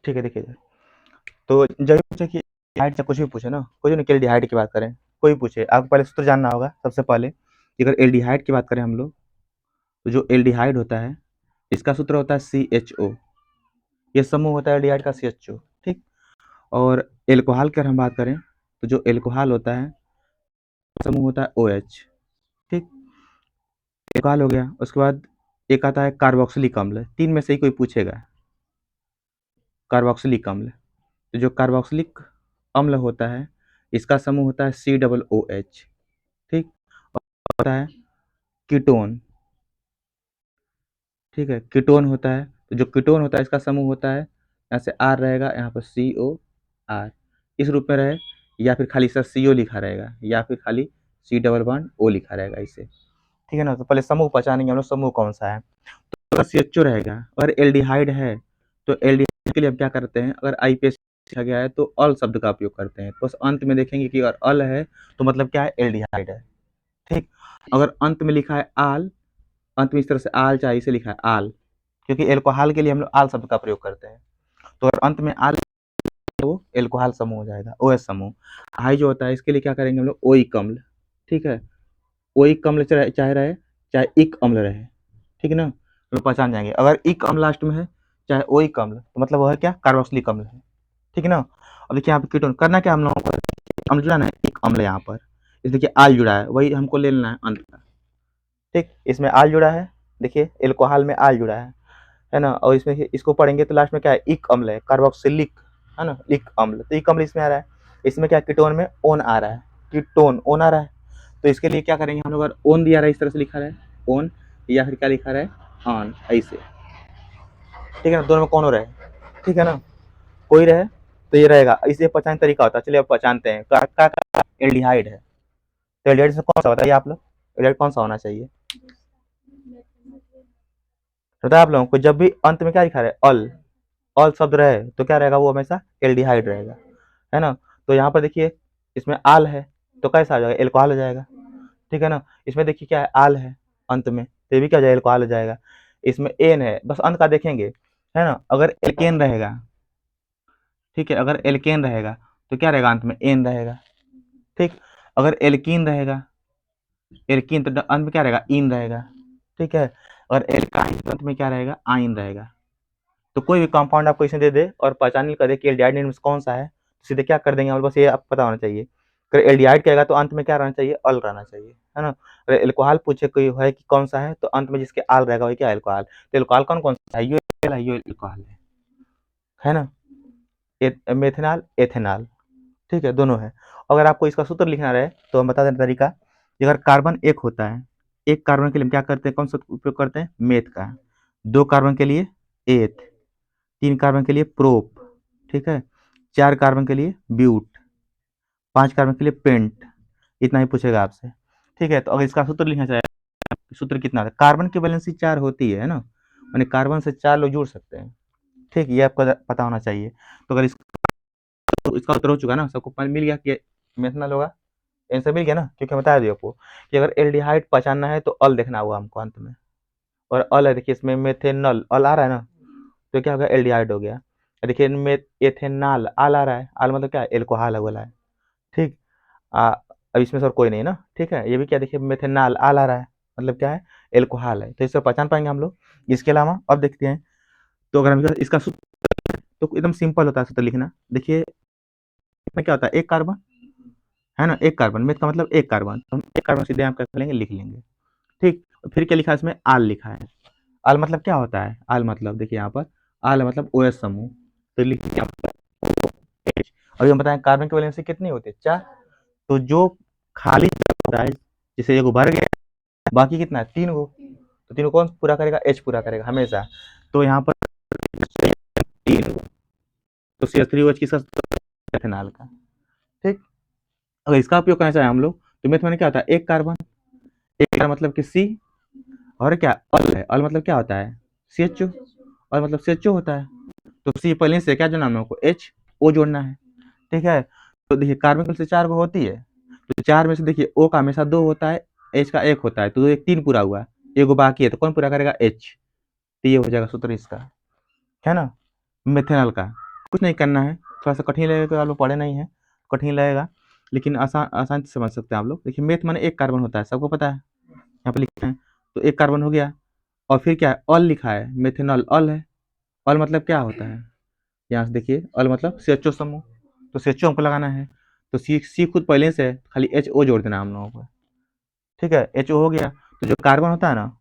ठीक है, देखिए, तो जब भी पूछे कि एल्डिहाइड से कुछ भी पूछे ना, कोई नहीं, एल्डिहाइड की बात करें, कोई पूछे, आपको पहले सूत्र जानना होगा सबसे पहले कि अगर एल्डिहाइड की बात करें हम लोग, तो जो एल्डिहाइड होता है इसका सूत्र होता है CHO। ये समूह होता है एल्डिहाइड का CHO, ठीक। और एल्कोहल की अगर हम बात करें तो जो एल्कोहल होता है समूह होता है OH, ठीक। एल्कोहल हो गया, उसके बाद एक आता है कार्बोक्सिलिक अम्ल, तीन में से ही कोई पूछेगा, कार्बोक्सिलिक अम्ल। तो जो कार्बोक्सिलिक अम्ल होता है इसका समूह होता है COOH, ठीक। होता है कीटोन, ठीक है, कीटोन होता है, तो जो कीटोन होता है इसका समूह होता है, यहाँ से R रहेगा, यहाँ पर COR इस रूप में रहे, या फिर खाली सर CO लिखा रहेगा, या फिर खाली C डबल बॉन्ड O लिखा रहेगा इसे, ठीक है ना। तो पहले समूह पहचानेंगे हम लोग, समूह कौन सा है, तो CHO रहेगा। अगर एल्डिहाइड है तो एल्डिहाइड के लिए हम क्या करते हैं, अगर IPS लिखा गया है तो अल शब्द का उपयोग करते हैं, बस अंत में देखेंगे कि अगर अल है तो मतलब क्या है, एल्डिहाइड है, ठीक। अगर अंत में लिखा है आल, अंत में इस तरह से आल चाहे इसे लिखा है आल, क्योंकि एल्कोहल के लिए हम लोग आल शब्द का प्रयोग करते हैं, तो अगर अंत में आल तो एल्कोहल समूह हो जाएगा, OH समूह। हाई जो होता है इसके लिए क्या करेंगे हम लोग, ओइक अम्ल, ठीक है, ओइक अम्ल चाहे रहे चाहे इक अम्ल रहे, ठीक है ना, तो पहचान जाएंगे। अगर इक अम्ल लास्ट में है चाहे ओइक अम्ल, तो मतलब वह है क्या, कार्बोक्सिलिक अम्ल है, ठीक है ना। अब देखिए यहाँ पे कीटोन करना क्या हम लोगों को, अम्ल जुड़ा ना, एक अम्ल यहाँ पर, इस देखिए आल जुड़ा है, वही हमको ले लेना है अंत का, ठीक। इसमें आल जुड़ा है, देखिए एल्कोहल में आल जुड़ा है ना, और इसमें इसको पढ़ेंगे तो लास्ट में क्या है, इक अम्ल है, कार्बोक्सिलिक, है ना, इक अम्ल, तो इक अम्ल इसमें आ रहा है, इसमें क्या कीटोन में ओन आ रहा है, कीटोन ओन आ रहा है, तो इसके लिए क्या करेंगे हम लोग, अगर ओन दिया रहा है इस तरह से लिखा रहा है ओन, या फिर क्या लिखा रहा है ऑन, ऐसे, ठीक है ना, दोनों में कौन हो रहा है, ठीक है ना, कोई रहे तो ये रहेगा, इसे पहचान तरीका होता है, चलिए अब पहचानते हैं, का एल्डिहाइड है, तो एल्डिहाइड से कौन सा बताइए आप लोग, एल्डिहाइड कौन सा होना चाहिए, पता है आप लोगों को, जब भी अंत में क्या लिखा रहे, अल शब्द रहे तो क्या रहेगा, वो हमेशा एल्डिहाइड रहेगा, है ना। तो यहाँ पर देखिए इसमें आल है तो कैसा आ जाएगा, एल्कोहल हो जाएगा, ठीक है ना। इसमें देखिए क्या है, आल है अंत में, तो ये भी क्या हो जाएगा, एल्कोहल हो जाएगा। इसमें एन है, बस अंत का देखेंगे, है ना। अगर एल्केन रहेगा, ठीक है, अगर एल्केन रहेगा तो क्या रहेगा, अंत में एन रहेगा, ठीक। अगर एल्कीन रहेगा, एल्कीन तो अंत में क्या रहेगा, इन रहेगा, ठीक है। और एल्काइन तो अंत में क्या रहेगा, आइन रहेगा। तो कोई भी कंपाउंड आपको इसमें दे दे और पहचान कर दे कि एल्डिहाइड में कौन सा है, तो सीधे क्या कर देंगे हम, बस ये आपको पता होना चाहिए। अगर एल्डिहाइड कहेगा तो अंत में क्या रहना चाहिए, अल रहना चाहिए, है ना। अगर एल्कोहल पूछे कोई है कि कौन सा है, तो अंत में जिसके आल रहेगा वही क्या, एल्कोहल। तो एल्कोहल कौन कौन सा है, यो एल्कोहल है ना, मेथेनॉल एथेनॉल, ठीक है, दोनों है। अगर आपको इसका सूत्र लिखना रहे तो हम बता दें तरीका, अगर कार्बन एक होता है, एक कार्बन के लिए हम क्या करते हैं, कौन सा उपयोग करते हैं, मेथ का, दो कार्बन के लिए एथ, तीन कार्बन के लिए प्रोप, ठीक है, चार कार्बन के लिए ब्यूट, पांच कार्बन के लिए पेंट, इतना ही पूछेगा आपसे, ठीक है। तो अगर इसका सूत्र लिखना चाहे, सूत्र कितना है, कार्बन की वैलेंसी 4 होती है ना, यानी कार्बन से 4 लोग जुड़ सकते हैं, ठीक, ये आपको पता होना चाहिए। तो अगर इसका उत्तर हो चुका ना, सबको मिल गया कि मेथनॉल होगा, आंसर मिल गया ना, क्योंकि बता दिया आपको कि अगर एल्डिहाइड पहचानना है तो अल देखना होगा हमको अंत में, और अल है, देखिए इसमें मेथेनॉल अल आ रहा है ना, तो क्या होगा, एल्डिहाइड हो गया। देखिए इनमें एथेनॉल आल आ रहा है, आल मतलब क्या है, एल्कोहल वाला है, ठीक। अब इसमें सर कोई नहीं ना, ठीक है, ये भी क्या, देखिए मेथेनॉल आल आ रहा है, मतलब क्या है, एल्कोहल है, तो इससे पहचान पाएंगे हम लोग। इसके अलावा अब देखते हैं, तो अगर हम इसका सूत्र, तो एकदम सिंपल होता है सूत्र लिखना, देखिए इसमें क्या होता है, एक कार्बन, है ना, एक कार्बन, मेथ का मतलब एक कार्बन, तो हम एक कार्बन सीधे हम क्या कर लेंगे, लिख लेंगे, ठीक। फिर क्या लिखा है इसमें, आल लिखा है, आल मतलब क्या होता है, आल मतलब देखिए यहाँ पर, आल मतलब OH समूह, तो लिखिए यहाँ पर OH। अभी हम बताएं कार्बन की वैलेंसी कितनी होती है, 4, तो जो खाली होता है, जैसे एगो भर गया, बाकी कितना है, 3 गो, तो 3 कौन पूरा करेगा, H पूरा करेगा हमेशा, तो यहाँ पर 3 गो, तो CH3OH किसका, एथेनॉल का, ठीक। अगर इसका उपयोग करना चाहे हम लोग, तो मेथ में क्या होता है, एक कार्बन, एक का मतलब कि C, और क्या अल है, अल मतलब क्या होता है, CHO, और मतलब CHO होता है, तो C पहले से क्या जो नाम है हमको, H O जोड़ना है, ठीक है। तो देखिए कार्बन से 4 गो होती है, तो 4 में से देखिए O का हमेशा 2 होता है, H का 1 होता है, तो एक 3 पूरा हुआ, एगो बाकी है, तो कौन पूरा करेगा, H, तो ये हो जाएगा सूत्र इसका, है ना, मेथेनॉल का। कुछ नहीं करना है, थोड़ा सा कठिन लगेगा क्योंकि आप लोग पढ़े नहीं हैं, कठिन लगेगा, लेकिन आसान आसान से समझ सकते हैं आप लोग। देखिए मेथ माने एक कार्बन होता है, सबको पता है, यहाँ पे लिखे हैं, तो एक कार्बन हो गया, और फिर क्या है, ऑल लिखा है, मेथेनॉल ऑल है। ऑल मतलब क्या होता है, यहाँ से देखिए, ऑल मतलब CHO समूह, तो CHO हमको लगाना है, तो सी खुद पहले से है, खाली HO जोड़ देना हम लोगों को, ठीक है, HO हो गया। तो जो कार्बन होता है ना,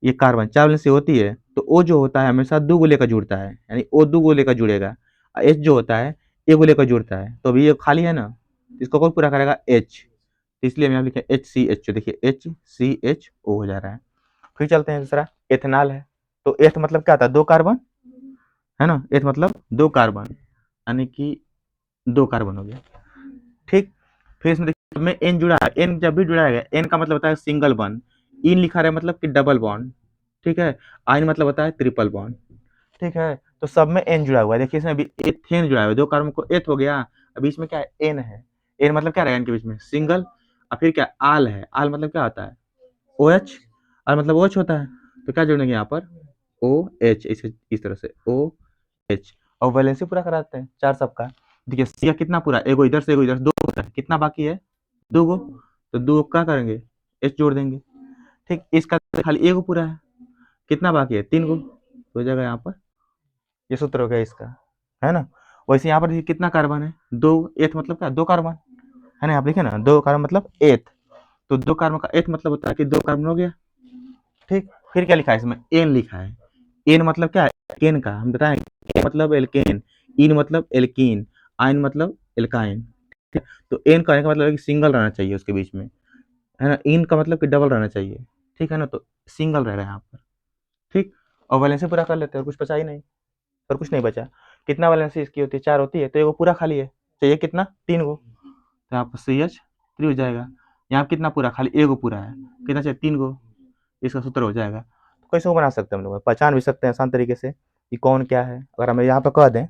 ये कार्बन 4 वैलेंसी होती है, तो O जो होता है हमेशा 2 को लेकर जुड़ता है, यानी O 2 को लेकर जुड़ेगा, और H जो होता है 1 को लेकर जुड़ता है, तो अभी ये खाली है ना, इसको कौन पूरा करेगा, H, तो इसलिए हम यहाँ लिखे HCHO, देखिए HCHO हो जा रहा है। फिर चलते हैं दूसरा, एथेनॉल है, तो एथ मतलब क्या होता है, 2 कार्बन, है ना, एथ मतलब 2 कार्बन, यानी कि 2 कार्बन हो गया, ठीक। फिर इसमें देखिए में एन जुड़ा है, एन जब भी जुड़ा है, एन का मतलब होता है सिंगल बॉन्ड, इन लिखा रहा है मतलब कि डबल बॉन्ड, ठीक है, आइन मतलब होता है ट्रिपल बॉन्ड, ठीक है। तो सब में एन जुड़ा हुआ है, देखिए इसमें अभी एथेन जुड़ा हुआ है, 2 कार्बन को एथ हो गया, अभी इसमें क्या है, एन है, एन मतलब क्या रहेगा इनके बीच में, सिंगल, और फिर क्या, आल है, आल मतलब क्या होता है, ओ एच, आल मतलब OH होता है, तो क्या जोड़ेंगे यहाँ पर, OH, इस तरह से OH, और वैलेंसी पूरा कराते हैं 4 सबका। देखिए सी का कितना पूरा, एगो इधर से एगो इधर से, 2 होता है, कितना बाकी है, 2 गो, तो 2 क्या करेंगे, H जोड़ देंगे, ठीक। इसका खाली एगो पूरा है, कितना बाकी है, 3 गो, तो हो जाएगा यहाँ पर, ये सूत्र हो गया इसका, है ना। वैसे यहाँ पर देखिए कितना कार्बन है, 2, एथ मतलब क्या, 2 कार्बन, है ना, यहाँ पे देखिए ना 2 कार्बन मतलब एथ, तो 2 कार्बन का एथ मतलब होता है कि 2 कार्बन हो गया, ठीक। फिर क्या लिखा है इसमें, एन लिखा है, एन मतलब क्या है, एल्केन का, हम बताएं, एन मतलब एल्केन, इन मतलब एल्कीन, आइन मतलब एल्काइन, ठीक। तो एन कहने का मतलब है कि सिंगल रहना चाहिए उसके बीच में, है ना, इन का मतलब कि डबल रहना चाहिए, ठीक है ना, तो सिंगल रह रहा है यहाँ पर, ठीक। और वैलेंसी पूरा कर लेते हैं, और कुछ बचा ही नहीं, और कुछ नहीं बचा। कितना वैलेंसी इसकी होती है, 4 होती है, तो ये पूरा खाली है, चाहिए कितना, 3 गो, तो यहाँ पर CH3 हो जाएगा। यहाँ कितना पूरा, खाली एगो पूरा है, कितना चाहिए, 3 गो, इसका सूत्र हो जाएगा। तो कैसे वो बना सकते हैं हम लोग, पहचान भी सकते हैं आसान तरीके से कि कौन क्या है, अगर हमें यहाँ पर कह दें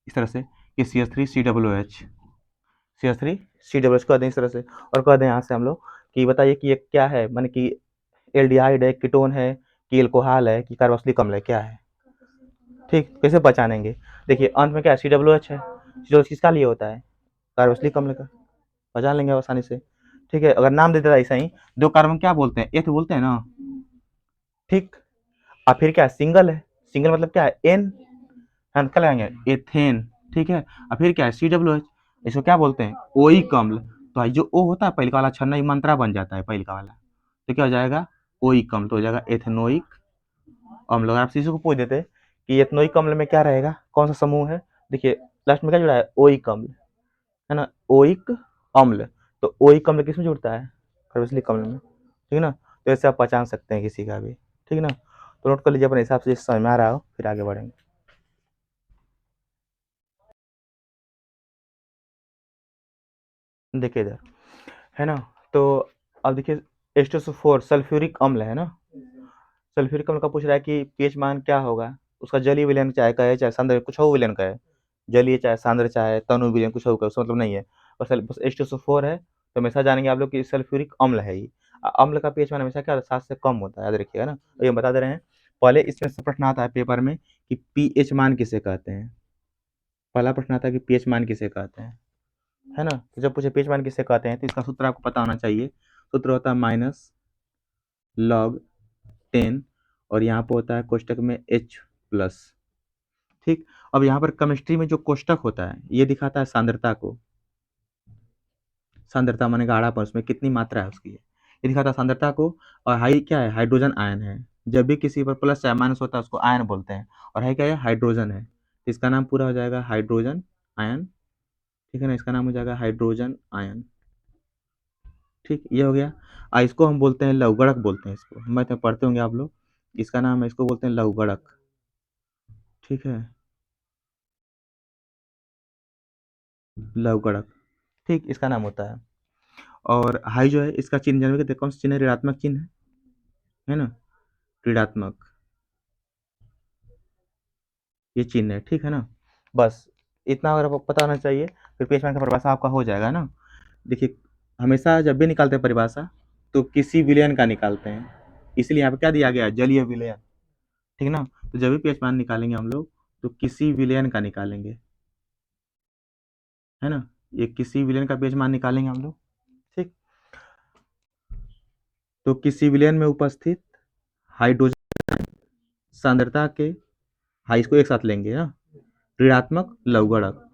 इस तरह से कि CH3COOH, CH3COOH कह दें इस तरह से, और कह दें यहाँ से हम लोग कि बताइए कि ये क्या है, माने कि एल्डिहाइड है, कीटोन है, कि एल्कोहल है, कि कार्बोक्सिलिक अम्ल है, क्या है, ठीक। कैसे पहचानेंगे, देखिए अंत में क्या है, COOH है, COOH किसका लिए होता है, कार्बोक्सिलिक अम्ल का, पहचान लेंगे आसानी से, ठीक है। अगर नाम दे देता ऐसा ही, 2 कार्बन क्या बोलते हैं, एथ बोलते हैं ना, ठीक। और फिर क्या है, सिंगल है, सिंगल मतलब क्या है, एन, हम क्या लगाएंगे, एथेन, ठीक है। और फिर क्या है, COOH, इसको क्या बोलते हैं, ओइक अम्ल, तो जो ओ होता है पहले का वाला छन्ना मंत्रा बन जाता है पहले का वाला, तो क्या हो जाएगा, ओइक अम्ल, तो हो जाएगा एथेनोइक अम्ल। अगर आप इसी को पूछ देते कि एथेनोइक अम्ल में क्या रहेगा, कौन सा समूह है, देखिए लास्ट में क्या जुड़ा है, ओइक अम्ल, है ना, ओइक अम्ल, तो ओइक अम्ल किसमें जुड़ता है, कार्बोक्सिलिक अम्ल में, ठीक है ना। तो ऐसे आप पहचान सकते हैं किसी का भी, ठीक है ना। तो नोट कर लीजिए अपने हिसाब से, समझ में आ रहा हो, फिर आगे बढ़ेंगे। देखिए इधर, है ना, तो अब देखिए H2SO4 सल्फ्यूरिक अम्ल है ना, सल्फ्यूरिक अम्ल का पूछ रहा है कि पीएच मान क्या होगा, उसका जलीय विलयन चाहे कहे चाहे सांद्र कुछ हो विलयन कहे, जलीय चाहे सांद्र चाहे तनु विलयन कुछ हो कहे, उसका मतलब नहीं है, बस H2SO4 है, तो हमेशा जानेंगे आप लोग कि सल्फ्यूरिक अम्ल है ये। अम्ल का पीएच मान हमेशा क्या होता है, 7 से कम होता है, याद रखिएगा ना, तो ये बता दे रहे हैं। पहले इसमें से प्रश्न आता है पेपर में कि पीएच मान किसे कहते हैं, पहला प्रश्न आता है कि पीएच मान किसे कहते हैं, है ना। तो जब पूछे पीएच मान किसे कहते हैं, तो इसका सूत्र आपको पता होना चाहिए, सूत्र होता है -log 10, और यहाँ पर होता है कोष्टक में H+, ठीक। अब यहाँ पर केमिस्ट्री में जो कोष्टक होता है ये दिखाता है सांद्रता को, सांद्रता माने गाढ़ापन, उसमें कितनी मात्रा है उसकी, ये दिखाता है सांद्रता को। और हाई क्या है, हाइड्रोजन आयन है, जब भी किसी पर प्लस या माइनस होता है उसको आयन बोलते हैं, और है क्या है, हाइड्रोजन है, तो इसका नाम पूरा हो जाएगा हाइड्रोजन आयन, ठीक है ना, इसका नाम हो जाएगा हाइड्रोजन आयन, ठीक। ये हो गया। इसको हम बोलते हैं लवगणक, बोलते हैं इसको, मैं तो पढ़ते होंगे आप लोग, इसका नाम है, इसको बोलते हैं लवगणक, ठीक है, लवगणक, ठीक, इसका नाम होता है। और हाई जो है इसका चिन्ह जानवे के, कौन सा चिन्ह है, ऋणात्मक चिन्ह है ना, ऋणात्मक, ये चिन्ह है, ठीक है ना। बस इतना अगर आपको पता होना चाहिए, फिर पेजमैन का परिभाषा आपका हो जाएगा ना। देखिए हमेशा जब भी निकालते हैं परिभाषा, तो किसी विलयन का निकालते हैं, इसलिए यहाँ पे क्या दिया गया है, जलीय विलयन, ठीक ना। तो जब भी पेजमान निकालेंगे हम लोग, तो किसी विलयन का निकालेंगे, है ना, ये किसी विलयन का पीएच मान निकालेंगे हम लोग। ठीक, तो किसी विलयन में उपस्थित हाइड्रोजन सांद्रता के, हाई इसको एक साथ लेंगे ना, ऋणात्मक लवगणक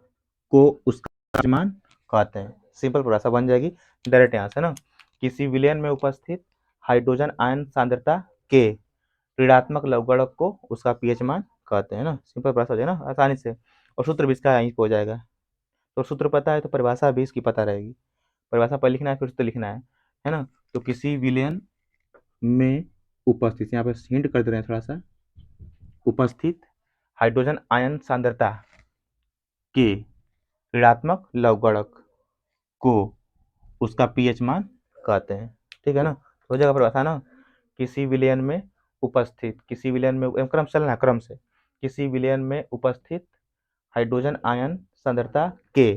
को उसका मान कहते हैं। सिंपल परिभाषा बन जाएगी डायरेक्ट यहाँ से ना, किसी विलयन में उपस्थित हाइड्रोजन आयन सांद्रता के ऋणात्मक लवगणक को उसका पीएच मान कहते हैं ना। सिंपल परिभाषा हो जाए ना आसानी से, और सूत्र भी इसका यहीं पे हो जाएगा। तो सूत्र पता है तो परिभाषा भी इसकी पता रहेगी। परिभाषा पर लिखना है फिर तो लिखना है ना। तो किसी विलयन में उपस्थित, यहाँ पे हिंट कर दे रहे हैं थोड़ा सा, उपस्थित हाइड्रोजन आयन सांद्रता के ऋणात्मक लवगणक को उसका पीएच मान कहते हैं। ठीक है ना, हो जाएगा परिभाषा ना, किसी विलयन में उपस्थित, किसी विलयन में क्रम चलना है, क्रम से, किसी विलयन में उपस्थित हाइड्रोजन आयन सांद्रता के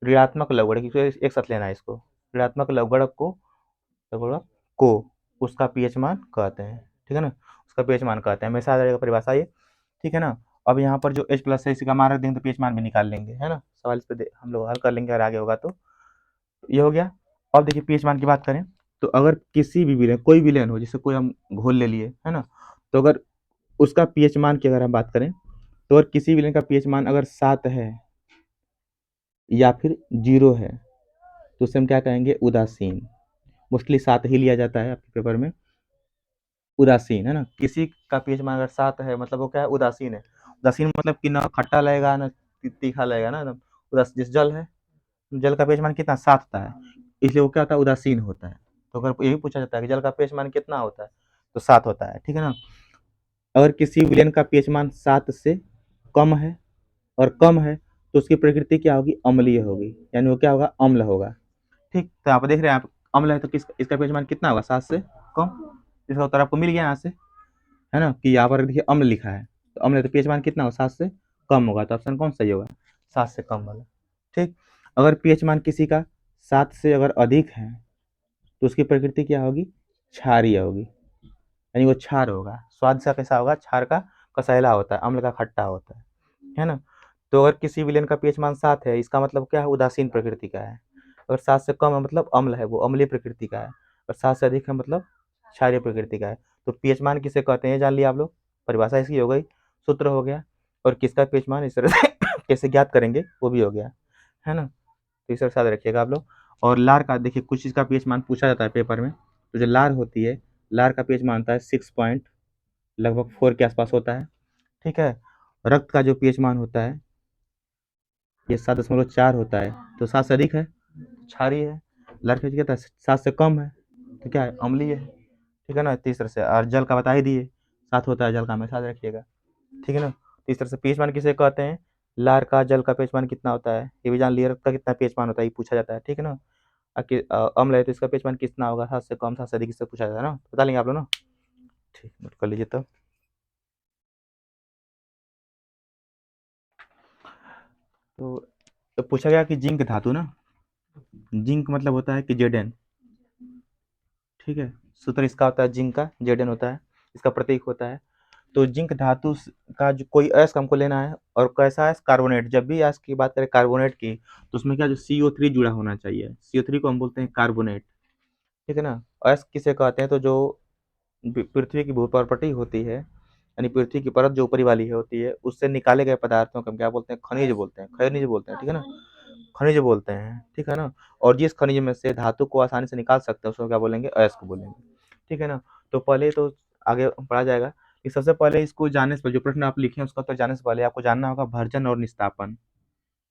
ऋणात्मक लवगणक, एक साथ लेना है इसको, ऋणात्मक लवगणक को उसका पीएच मान कहते हैं। ठीक है ना, उसका पीएच मान कहते हैं, हमेशा आ जाएगा परिभाषा ये। ठीक है ना, अब यहाँ पर जो H प्लस है इसका मान रख देंगे तो पीएच मान भी निकाल लेंगे, है ना। सवाल इस पे हम लोग हल कर लेंगे अगर आगे होगा तो। ये हो गया। अब देखिए पीएच मान की बात करें तो अगर किसी भी विलयन, कोई विलयन हो, जैसे कोई हम घोल ले लिए, है ना, तो अगर उसका पीएच मान की अगर हम बात करें तो अगर किसी विलयन का पीएच मान अगर 7 है या फिर 0 है तो उसे हम क्या कहेंगे, उदासीन। मोस्टली 7 ही लिया जाता है आपके पेपर में, उदासीन, है ना। किसी का पीएच मान अगर 7 है मतलब वो क्या है, उदासीन है। उदासीन मतलब कि ना खट्टा लगेगा ना तीखा लगेगा ना, उदास, जैसे जल है, जल का पीएच मान कितना 7 होता है, इसलिए वो क्या होता है, उदासीन होता है। तो अगर ये भी पूछा जाता है कि जल का पीएच मान कितना होता है तो 7 होता है। ठीक है ना, अगर किसी विलयन का पीएच मान 7 से कम है और कम है तो उसकी प्रकृति क्या होगी, अम्लीय होगी, यानी वो क्या होगा, अम्ल होगा। ठीक, तो आप देख रहे हैं आप, अम्ल है तो इसका पीएच मान कितना होगा, 7 से कम। इसका उत्तर आपको मिल गया यहाँ से, है ना, कि यहाँ पर देखिए अम्ल लिखा है तो अम्ल है तो पीएच मान कितना होगा, 7 से कम होगा, तो ऑप्शन कौन सही होगा, 7 से कम वाला। ठीक, अगर पीएच मान किसी का 7 से अगर अधिक है तो उसकी प्रकृति क्या होगी, क्षारीय होगी, यानी वो क्षार होगा। स्वाद से कैसा होगा, क्षार का कसैला होता है, अम्ल का खट्टा होता है ना। तो अगर किसी विलयन का पीएच मान 7 है, इसका मतलब क्या है, उदासीन प्रकृति का है। अगर 7 से कम है मतलब अम्ल है, वो अम्लीय प्रकृति का है। और 7 से अधिक है मतलब क्षारीय प्रकृति का है। तो पीएच मान किसे कहते हैं, जान लिया आप लोग, परिभाषा इसकी हो गई, सूत्र हो गया, और किसका पीएच मान इस तरह से कैसे ज्ञात करेंगे वो भी हो गया, है ना। तो इस तरह से याद रखिएगा आप लोग। और लार का देखिए, कुछ चीज़ का पीएच मान पूछा जाता है पेपर में, तो जो लार होती है, लार का पीएच मान होता है 6 पॉइंट लगभग 4 के आसपास होता है। ठीक है, रक्त का जो पीएच मान होता है ये 7.4 होता है, तो 7 से अधिक है क्षारीय है, लार का क्या था 7 से कम है तो क्या है, अम्लीय है। ठीक है ना, तीसरे से, और जल का बता ही दिए 7 होता है, जल का हमेशा याद रखिएगा। ठीक है ना, तो इस तरह से पीएच मान किसे कहते हैं, लार का, जल का पीएच मान कितना होता है ये भी जान लिया, रक्त का कितना पीएच मान होता है ये पूछा जाता है। ठीक है ना, अम्ल है तो इसका पीएच मान कितना होगा, 7 से कम, 7 से अधिक, इससे पूछा जाता है ना, बता लेंगे आप लोग ना। ठीक, नोट कर लीजिए तब। तो पूछा गया कि जिंक धातु ना, जिंक मतलब होता है कि जेडन। ठीक है, सूत्र इसका होता है जिंक का, जेडन होता है, इसका प्रतीक होता है। तो जिंक धातु का जो कोई अयस्क हमको लेना है, और कैसा अयस्क, कार्बोनेट। जब भी अयस्क की बात करें कार्बोनेट की तो उसमें क्या, जो CO3 जुड़ा होना चाहिए, CO3 को हम बोलते हैं कार्बोनेट। ठीक है ना, अयस्क किसे कहते हैं, तो जो पृथ्वी की भूप्रॉपर्टी होती है, यानी पृथ्वी की परत जो ऊपरी वाली है होती है, उससे निकाले गए पदार्थों को हम क्या बोलते हैं, खनिज बोलते हैं, खनिज बोलते हैं। ठीक है ना, खनिज बोलते हैं। ठीक है ना, और जिस खनिज में से धातु को आसानी से निकाल सकते हैं उसको क्या बोलेंगे, अयस्क बोलेंगे। ठीक है ना, तो पहले तो आगे पढ़ा जाएगा कि सबसे पहले इसको जानने से पहले, जो प्रश्न आप लिखे उसका उत्तर जानने से पहले आपको जानना होगा भर्जन और निस्तापन।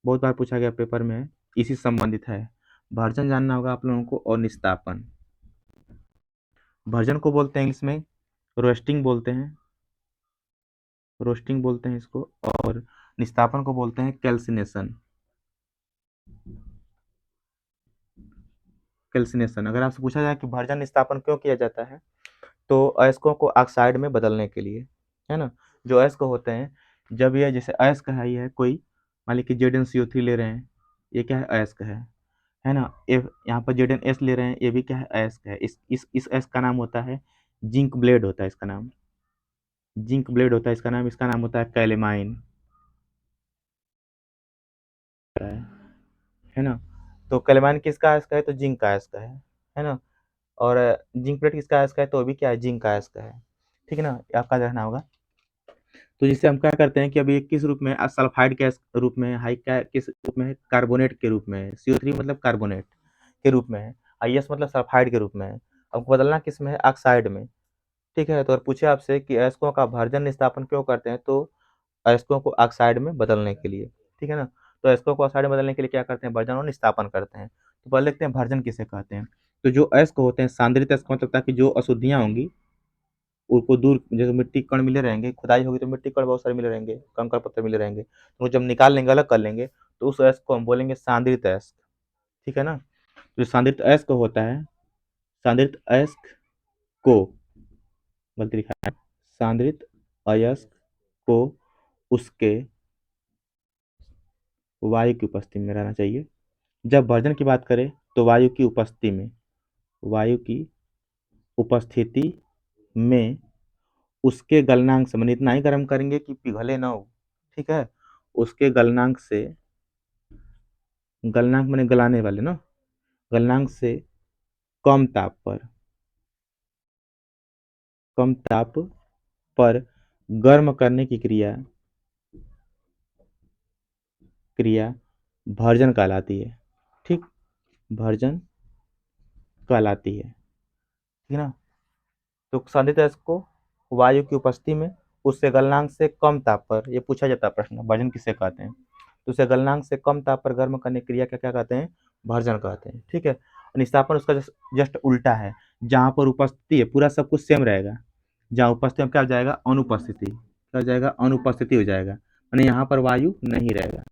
बहुत बार पूछा गया पेपर में, इसी से संबंधित है। भर्जन जानना होगा आप लोगों को, और निस्तापन। भर्जन को बोलते हैं इंग्लिश में रोस्टिंग बोलते हैं, रोस्टिंग बोलते हैं इसको, और निस्तापन को बोलते हैं कैल्सिनेशन। कैल्सिनेशन, अगर आपसे पूछा जाए कि भर्जन निस्तापन क्यों किया जाता है, तो अयस्कों को ऑक्साइड में बदलने के लिए, है ना। जो अयस्क होते हैं, जब ये जैसे अयस्क है, ये है कोई, मान लीजिए कि ZnCO3 ले रहे हैं, ये क्या है, अयस्क है ना। यहाँ पर ZnS ले रहे हैं, ये भी क्या है, अयस्क है। इस अयस्क का नाम होता है जिंक ब्लेड, होता है इसका नाम, जिंक ब्लेड होता है इसका नाम होता है कैलेमाइन। का है ना? तो कैलेमाइन किसका अयस्क है? तो जिंक का अयस्क है ना? और जिंक प्लेट किसका अयस्क है? तो वो भी क्या है? जिंक का अयस्क है। ठीक है ना? ये आपका ध्यान होगा। तो जिससे हम क्या करते हैं कि अभी किस रूप में सल्फाइड के रूप में, हाई क्या किस रूप में है? कार्बोनेट के रूप में है। CO3 मतलब कार्बोनेट के रूप में है। IS मतलब सल्फाइड के रूप में है। हमको बदलना किस में है? ऑक्साइड में। ठीक है, तो अगर पूछे आपसे कि अयस्कों का भर्जन निस्तापन क्यों करते हैं, तो अयस्कों को ऑक्साइड में बदलने के लिए। ठीक है ना? तो अयस्कों को ऑक्साइड में बदलने के लिए क्या करते हैं? भर्जन और निस्तापन करते हैं। तो पहले देखते हैं भर्जन किसे कहते हैं। तो जो अयस्क होते हैं सांद्रित अयस्क मतलब ताकि जो अशुद्धियां होंगी उनको दूर, जैसे मिट्टी कण मिले रहेंगे, खुदाई होगी तो मिट्टी कण बहुत सारे मिले रहेंगे, कंकड़ पत्थर मिले रहेंगे, तो जब निकाल लेंगे, अलग कर लेंगे, तो उस अयस्क को हम बोलेंगे सांद्रित अयस्क। ठीक है ना? जो सांद्रित अयस्क होता है, सांद्रित अयस्क को, गलती लिखा है, सांद्रित अयस्क को उसके वायु की उपस्थिति में रहना चाहिए। जब भर्जन की बात करें तो वायु की उपस्थिति में, वायु की उपस्थिति में उसके गलनांक से, मैंने इतना ही गर्म करेंगे कि पिघले ना हो। ठीक है? उसके गलनांक से, गलनांक मैंने गलाने वाले ना, गलनांक से कम ताप पर, कम ताप पर गर्म करने की क्रिया, क्रिया भर्जन कहलाती है। ठीक? भर्जन कहलाती है। ठीक है ना? तो संदिग्ध अयस्क को वायु की उपस्थिति में उससे गलनांक से कम ताप पर, ये पूछा जाता है प्रश्न, भर्जन किसे कहते हैं? तो उसे गलनांक से कम ताप पर गर्म करने की क्रिया का क्या कहते हैं? भर्जन कहते हैं। ठीक है? निस्तापन उसका जस्ट उल्टा है। जहां पर उपस्थिति है पूरा सब कुछ सेम रहेगा, जहां उपस्थिति में क्या हो जाएगा? अनुपस्थिति। क्या हो जाएगा? अनुपस्थिति हो जाएगा, यानी यहाँ पर वायु नहीं रहेगा।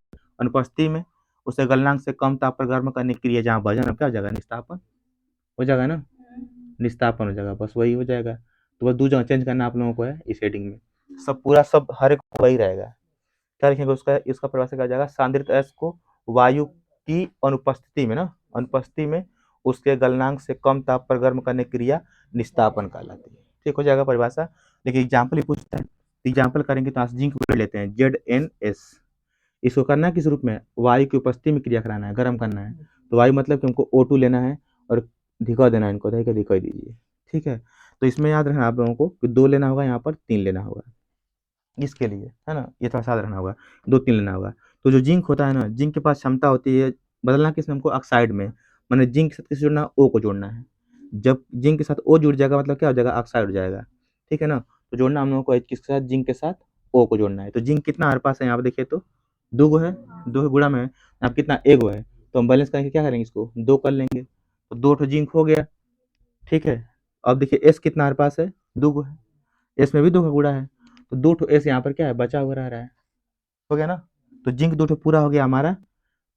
अनुपस्थिति में उसे गलनांक से कम ताप पर गर्म करने की क्रिया, जहाँ भर्जन क्या हो जाएगा? निस्तापन हो जाएगा ना, निस्तापन हो जाएगा, बस वही हो जाएगा। तो बस दो जगह चेंज करना आप लोगों को है इस हेडिंग में, सब पूरा सब हर एक वही रहेगा। क्या लिखेंगे उसका? इसका परिभाषा क्या हो जाएगा? सांद्रित अयस्क को वायु की अनुपस्थिति में ना, अनुपस्थिति में उसके गलनांक से कम ताप पर गर्म करने की क्रिया निस्तापन कहलाती है। ठीक हो जाएगा परिभाषा। लेकिन एग्जाम्पल ही पूछता है, एग्जाम्पल करेंगे तो जिंक ले लेते हैं, ZnS। इसको करना है किस रूप में? वायु की उपस्थिति में क्रिया कराना है, गर्म करना है। तो वायु मतलब कि हमको O2 लेना है और धिका देना है, इनको धिका दीजिए। ठीक है? तो इसमें याद रखना आप लोगों को कि 2 लेना होगा, यहाँ पर 3 लेना होगा इसके लिए, है ना? ये थोड़ा सा रखना होगा, 2-3 लेना होगा। तो जो जिंक होता है ना, जिंक के पास क्षमता होती है बदलना किसमें? हमको ऑक्साइड में, माने जिंक के साथ किसे जोड़ना? O को जोड़ना है। जब जिंक के साथ O जुड़ जाएगा मतलब क्या हो जाएगा? ऑक्साइड हो जाएगा। ठीक है ना? तो जोड़ना हम लोगों को किसके साथ? जिंक के साथ O को जोड़ना है। तो जिंक कितना हमारे पास है यहाँ पे देखिए तो 2 गो है, 2 गुणा में अब कितना? 1 गो है। तो हम बैलेंस करके क्या करेंगे? इसको 2 कर लेंगे, तो 2 ठो जिंक हो गया। ठीक है? अब देखिए S कितना हमारे पास है? 2 गो है। S में भी 2 का गुणा है, तो 2 ठो S यहाँ पर क्या है? बचा हुआ रह रहा है। हो गया ना? तो जिंक 2 ठो पूरा हो गया हमारा,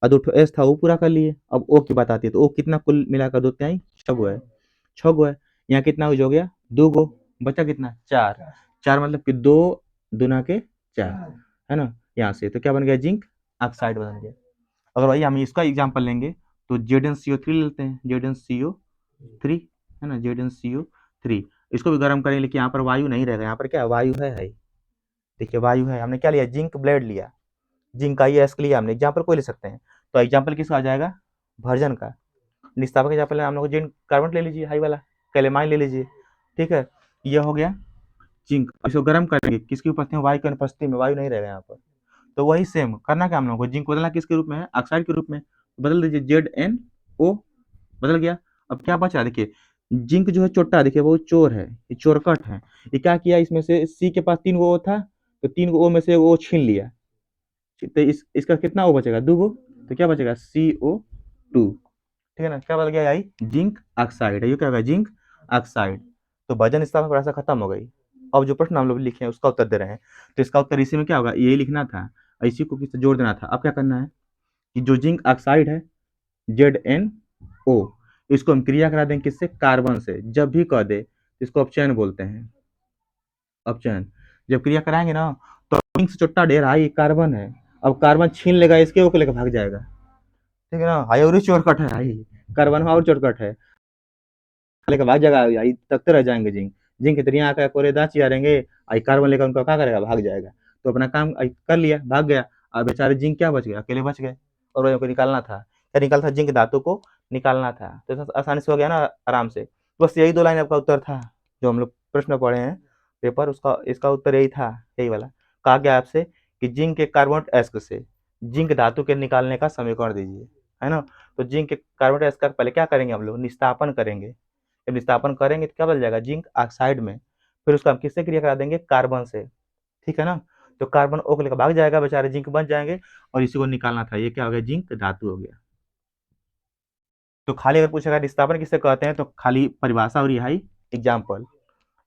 और 2 ठो S था वो पूरा कर लिए। अब O की बात आती है, तो O कितना कुल मिलाकर 2 तिहाई 6 गो है, 6 गो है। यहाँ कितना हो गया? 2 गो, बचा कितना? 4। 4 मतलब कि 2 दूना के 4, है ना? यहाँ से तो क्या बन गया? जिंक ऑक्साइड बन गया। अगर वही हम इसका एग्जाम्पल लेंगे तो ZnCO3 लेते हैं, ZnCO3, है ना? ZnCO3 इसको भी गर्म करेंगे, लेकिन यहाँ पर वायु नहीं रहेगा, यहाँ पर क्या वायु है। देखिए वायु है, हमने क्या लिया? जिंक ब्लेड लिया, जिंक का ये एस्क लिया हमने, एग्जाम्पल कोई ले सकते हैं। तो एग्जाम्पल किसका आ जाएगा? भर्जन का। निस्तापक एग्जाम्पल हम लोग जिंक कार्बन ले लीजिए, हाई वाला कैलेमाइन ले लीजिए। ठीक है? ये हो गया जिंक। इसको गर्म करेंगे किसकी उपस्थिति में? वायु की अनुपस्थिति में, वायु नहीं रहेगा यहाँ पर। तो वही सेम करना क्या हम लोगों को? जिंक बदलना किसके रूप में है? ऑक्साइड के रूप में। बदल दीजिए, ZnO बदल गया। अब क्या बचा? देखिए जिंक जो है चोट्टा, देखिए वो चोर है, ये चोरकट है। ये क्या किया? इसमें से C के पास 3 गो O था, तो 3 गो O में से वो छीन लिया। तो इसका कितना O बचेगा? 2 गो। तो क्या बचेगा? CO2। ठीक है ना? क्या बदल गया? आई जिंक ऑक्साइड है, ये क्या होगा? Zinc oxide. तो भजन स्थान में परिभाषा खत्म हो गई। अब जो प्रश्न हम लोग लिखे हैं उसका उत्तर दे रहे हैं, तो इसका उत्तर इसी में क्या होगा? यही लिखना था, इसी को किससे जोड़ देना था। अब क्या करना है कि जो जिंक ऑक्साइड है ZnO, इसको हम क्रिया करा देंगे किससे? कार्बन से। जब भी कह दे इसको अपचयन बोलते हैं, अपचयन। जब क्रिया कराएंगे ना तो जिंक से चुट्टा ढेर आई कार्बन है, अब कार्बन छीन लेगा इसके, वो को लेकर भाग जाएगा। ठीक है ना? हाई और चोरकट है, हाई कार्बन और चोरकट है, लेकर भाग जाएगा, आई तकते रह जाएंगे जिंक। जिंक के तरह आकर कोरे दांत चियारेंगे, आई कार्बन लेकर उनका क्या करेगा? भाग जाएगा। तो अपना काम कर लिया, भाग गया। अब बेचारे जिंक क्या बच गए? अकेले बच गए। और वही हमको निकालना था। क्या निकालना था? जिंक धातु को निकालना था। तो ऐसा आसानी से हो गया ना, आराम से। बस यही 2 लाइन आपका उत्तर था, जो हम लोग प्रश्न पढ़े हैं पेपर, उसका इसका उत्तर यही था, यही वाला। कहा गया आपसे कि जिंक के कार्बोनेट एस्क से जिंक धातु के निकालने का समीकरण दीजिए, है ना? तो जिंक के कार्बोनेट एस्क का पहले क्या करेंगे हम लोग? निस्तापन करेंगे। जब निस्तापन करेंगे तो क्या बन जाएगा? जिंक ऑक्साइड में। फिर उसका हम किससे क्रिया करा देंगे? कार्बन से। ठीक है ना? तो कार्बन O को लेकर भाग जाएगा बेचारे, जिंक बन जाएंगे, और इसी को निकालना था। ये क्या हो गया? जिंक धातु हो गया। तो खाली अगर पूछेगा निस्तापन किसे कहते हैं, तो खाली परिभाषा और यही एग्जाम्पल।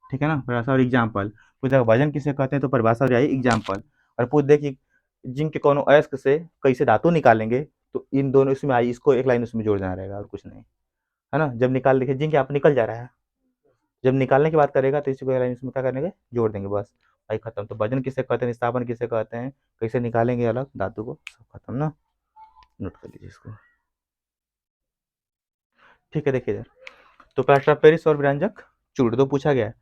ठीक है ना? परिभाषा और एग्जाम्पल। पूछेगा वजन किसे कहते हैं, तो परिभाषा और यही एग्जाम्पल। और पूछ दे कि जिंक के कोनो अयस्क से कैसे धातु निकालेंगे, तो इन दोनों इसमें आई, इसको एक लाइन उसमें जोड़ देना रहेगा, और कुछ नहीं। है ना? जब निकाल, देखिए जिंक यहाँ पे निकल जा रहा है, जब निकालने की बात करेगा तो इसी को एक लाइन इसमें क्या करेंगे? जोड़ देंगे, बस भाई खत्म। तो वजन किसे कहते हैं, निस्तापन किसे कहते हैं, कैसे निकालेंगे अलग धातु को, सब खत्म ना। नोट कर लीजिए इसको। ठीक है, देखिए इधर, तो प्लास्टर ऑफ पेरिस और व्यंजक चूर्ण तो पूछा गया है।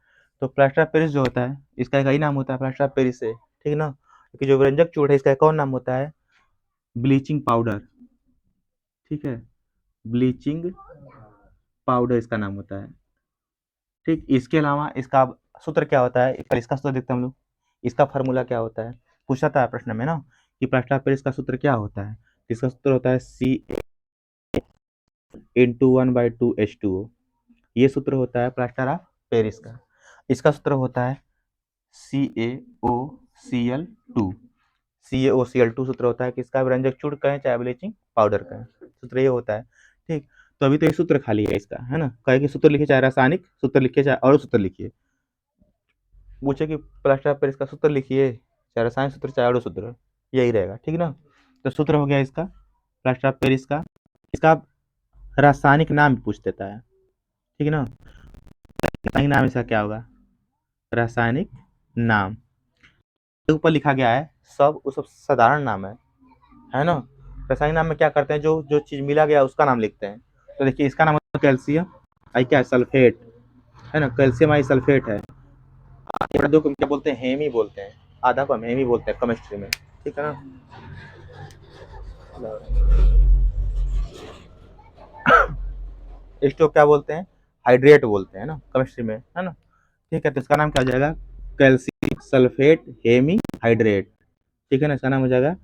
तो प्लास्टर ऑफ पेरिस जो होता है, इसका एक ही नाम होता है प्लास्टर ऑफ पेरिस से, ठीक ना? क्योंकि जो व्यंजक चूर्ण है, इसका एक और नाम होता है ब्लीचिंग पाउडर। ठीक है, ब्लीचिंग पाउडर इसका नाम होता है। ठीक, इसके अलावा इसका सूत्र क्या होता है, इसका सूत्र देखते हैं हम लोग। इसका फार्मूला क्या होता है, पूछा था प्रश्न में ना, कि प्लास्टर ऑफ पेरिस का सूत्र क्या होता है। इसका सूत्र होता है Ca(1/2H2O). ये सूत्र होता है प्लास्टर ऑफ पेरिस का। इसका सूत्र होता है CaOCl2। CaOCl2 सूत्र होता है किसका? व्यंजक चूर्ण का है, चाहे ब्लीचिंग पाउडर का है, सूत्र ये होता है। ठीक, तो अभी तो ये सूत्र खाली है इसका, है ना? कहे कि सूत्र लिखिए, चाहे रासायनिक सूत्र लिखिए, चाहे और सूत्र लिखिए। पूछे कि प्लास्टर ऑफ पेरिस का सूत्र लिखिए, चाहे रासायनिक सूत्र चाहे और सूत्र, यही रहेगा। ठीक ना? तो सूत्र हो गया इसका प्लास्टर ऑफ पेरिस का। इसका रासायनिक नाम पूछ देता है, ठीक है ना? रासायनिक नाम इसका क्या होगा? रासायनिक नाम ऊपर लिखा गया है, सब वो सब साधारण नाम है ना? रासायनिक नाम में क्या करते हैं, जो जो चीज मिला गया उसका नाम लिखते हैं। तो देखिए इसका नाम है कैल्शियम आई क्या सल्फेट, है ना? कैल्शियम आई सल्फेट है। दो को क्या बोलते हैं? हेमी बोलते हैं। आधा को हम हेमी बोलते हैं केमिस्ट्री में, ठीक है ना? इसको क्या बोलते हैं? हाइड्रेट बोलते हैं ना केमिस्ट्री में, है ना? ठीक है, तो इसका नाम क्या हो जाएगा? Calcium sulphate hemihydrate. ठीक है ना? इसका नाम हो जाएगा,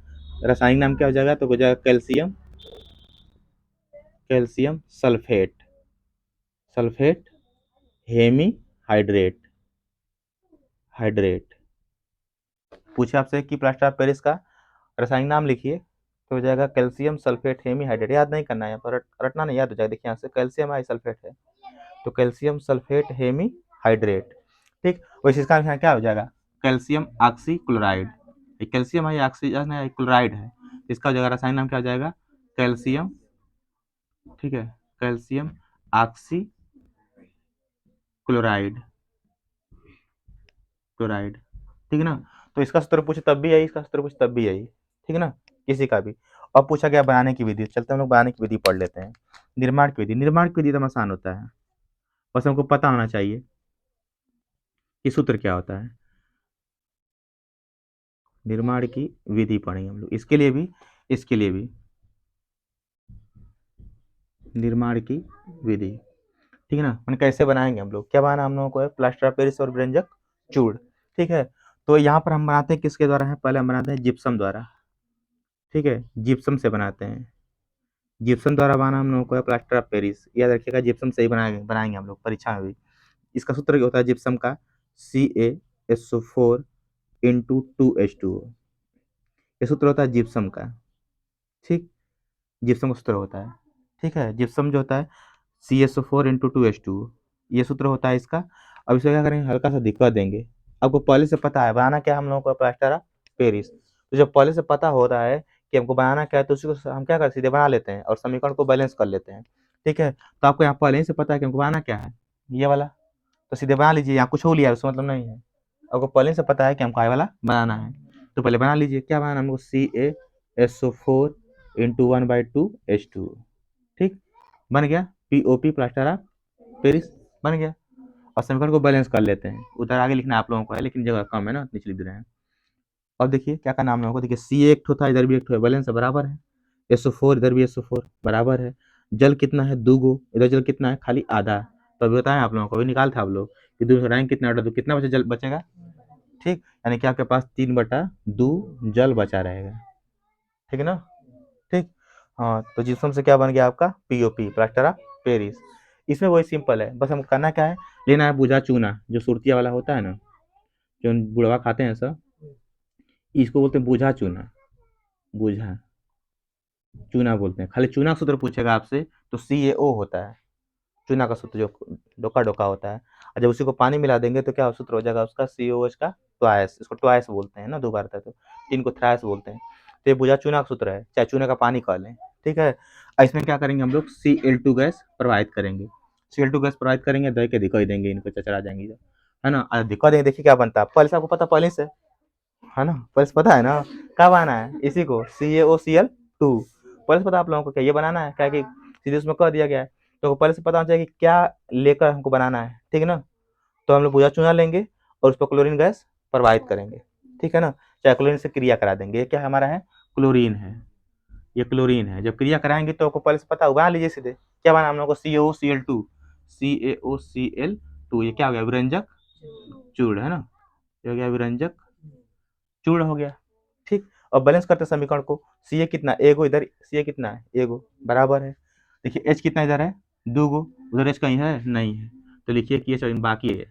रासायनिक नाम क्या हो जाएगा? तो हो जाएगा calcium, calcium sulphate, sulphate hemihydrate, hydrate. पूछे आपसे कि प्लास्टर ऑफ पेरिस का रासायनिक नाम लिखिए, तो हो जाएगा कैल्शियम सल्फेट हेमी हाइड्रेट। याद नहीं करना है, यहाँ पर रटना नहीं, याद हो जाएगा। देखिए यहाँ से कैल्शियम आई सल्फेट है, तो कैल्शियम सल्फेट हेमी हाइड्रेट। ठीक, वैसे इसका यहाँ क्या हो जाएगा? Calcium oxy chloride. कैल्शियम है, ऑक्सीजन है, क्लोराइड है, इसका हो जाएगा रासायनिक नाम क्या हो जाएगा? कैल्शियम, ठीक है, कैल्शियम ऑक्सी क्लोराइड, क्लोराइड। ठीक है ना? तो इसका सूत्र पूछे तब भी यही, इसका सूत्र पूछे तब भी यही, ठीक है ना? किसी का भी। अब पूछा गया बनाने की विधि, चलते हम लोग बनाने की विधि पढ़ लेते हैं। निर्माण की विधि, निर्माण की विधि तो आसान होता है, बस हमको पता होना चाहिए कि सूत्र क्या होता है। निर्माण की विधि पढ़ेंगे हम लोग, इसके लिए भी, इसके लिए भी। निर्माण की विधि, ठीक है ना? मैंने कैसे बनाएंगे हम लोग, क्या बनाना हम लोगों को है? प्लास्टर ऑफ पेरिस और व्यंजक चूर्ण। ठीक है, तो यहाँ पर हम बनाते हैं किसके द्वारा है? पहले हम बनाते हैं जिप्सम द्वारा। ठीक है, जिप्सम से बनाते हैं। जिप्सम द्वारा बनाना हम लोगों को है प्लास्टर ऑफ पेरिस। याद रखिएगा, जिप्सम से ही बनाएंगे बनाएंगे हम लोग परीक्षा में भी। इसका सूत्र क्या होता है जिप्सम का? CaSO4 × 2H2O। ये सूत्र होता है जिप्सम का। ठीक, जिप्सम का सूत्र होता है। ठीक है, जिप्सम जो होता है CaSO4 × 2H2O, ये सूत्र होता है इसका। अब इसे क्या करेंगे? हल्का सा दिक्कत देंगे। आपको पहले से पता है बनाना क्या हम लोगों को? Plaster of Paris. तो जब पहले से पता हो रहा है कि हमको बनाना क्या है, तो उसी को हम क्या करते हैं? सीधे बना लेते हैं और समीकरण को बैलेंस कर लेते हैं। ठीक है, तो आपको यहाँ पहले ही से पता है कि हमको बनाना क्या है, ये वाला, तो सीधे बना लीजिए। यहाँ कुछ हो लिया उसका मतलब नहीं है, आपको पहले से पता है कि हमको ये वाला बनाना है, तो पहले बना लीजिए। क्या बनाना हमको? CaSO4 × 1/2H2O। ठीक, बन गया POP प्लास्टर ऑफ पेरिस, बन गया। और समीकरण को बैलेंस कर लेते हैं। उधर आगे लिखना आप लोगों को है, लेकिन जगह कम है ना, नीचे लिख दे रहे हैं। अब देखिए क्या का नाम है, देखिए सी एक ठो था, इधर भी एक ठो है, बैलेंस बराबर है। SO4 इधर भी SO4 बराबर है। जल कितना है 2 गो, इधर जल कितना है खाली आधा। तो अभी बताएं आप लोगों को, अभी निकाल था आप लोग कि 2 से घटाएंगे कितना, तो कितना बचे जल बचेगा, ठीक, यानी कि आपके पास 3/2 जल बचा रहेगा, ठीक है ना, ठीक। हाँ, तो जिप्सम से क्या बन गया आपका POP, प्लास्टर ऑफ पेरिस। इसमें वही सिंपल है, बस हमको करना क्या है, लेना है बुझा चूना, जो सुरतिया वाला होता है ना, जो बुढ़वा खाते हैं सब, इसको बोलते हैं बुझा चूना, बुझा चूना बोलते हैं। खाली चूना का सूत्र पूछेगा आपसे तो CaO होता है, चूना का सूत्र जो डोका डोका होता है। और जब उसी को पानी मिला देंगे तो क्या सूत्र हो जाएगा उसका, COH का ट्वाइस, इसको ट्वाइस बोलते हैं ना, 2 बार था तो 3 को थ्राइस बोलते हैं। तो ये बुझा चूना का सूत्र है, चाहे चूने का पानी कह लें, ठीक है। इसमें क्या करेंगे हम लोग, Cl2 गैस प्रवाहित करेंगे, Cl2 गैस प्रवाहित करेंगे, दे के दिखा देंगे इनको, चचरा जाएंगे जब, है ना, दिखा देंगे। देखिए क्या बनता है, पहले से आपको पता, पहले से है ना, पहले से पता है ना, क्या बनाना है इसी को, CaOCl2 पहले से पता आप लोगों को, क्या ये बनाना है, क्या कि सीधे उसमें कह दिया गया है, तो पहले से पता होना चाहिए कि क्या लेकर हमको बनाना है, ठीक है ना। तो हम लोग भुजा चूना लेंगे और उस पर क्लोरीन गैस प्रवाहित करेंगे, ठीक है ना, चाहे क्लोरीन से क्रिया करा देंगे। ये क्या हमारा है, क्लोरीन है, ये क्लोरीन है। जब क्रिया कराएंगे तो आपको पहले से पता होगा, लीजिए सीधे क्या बना हम लोग को, CaOCl2, CaOCl2, ये क्या हो गया, विरंजक चूर्ण, है ना, ये हो गया विरंजक चूर्ण हो गया, ठीक। और बैलेंस करते हैं समीकरण को, Ca कितना एगो, इधर Ca कितना है एगो, बराबर है। देखिए H कितना इधर है 2 गो, उधर H कहीं है नहीं है, तो लिखिए कि H बाकी है,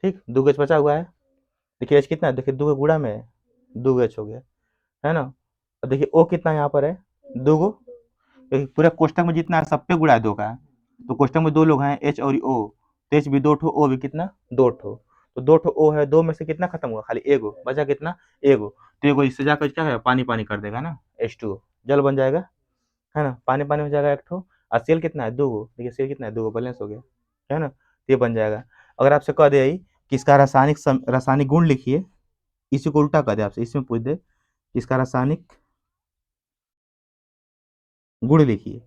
ठीक, 2 गो H बचा हुआ है। देखिए H कितना है, देखिए 2 गो गुणा में है, 2 गो H हो गया, है ना। और देखिए O कितना यहाँ पर है 2 गो, पूरा कोष्टक में जितना है सब पे गुणा है 2 का, तो कोष्टक में 2 लोग हैं H और O, तो H भी 2 ठो, O भी कितना 2 ठो, तो 2 ठो O है, 2 में से कितना खत्म हुआ, खाली एगो बचा, कितना एगो, तो एगो इससे जाकर क्या है, पानी पानी कर देगा ना, H2O जल बन जाएगा, है ना, पानी पानी हो जाएगा एक ठो। और सेल कितना है 2 गो, देखिए सेल कितना है 2 गो, बैलेंस हो गया, है ना, तो ये बन जाएगा। अगर आपसे कह दे कि इसका रासायनिक गुण लिखिए, इसी को उल्टा कर दे आपसे, इसमें पूछ दे इसका रासायनिक गुण लिखिए,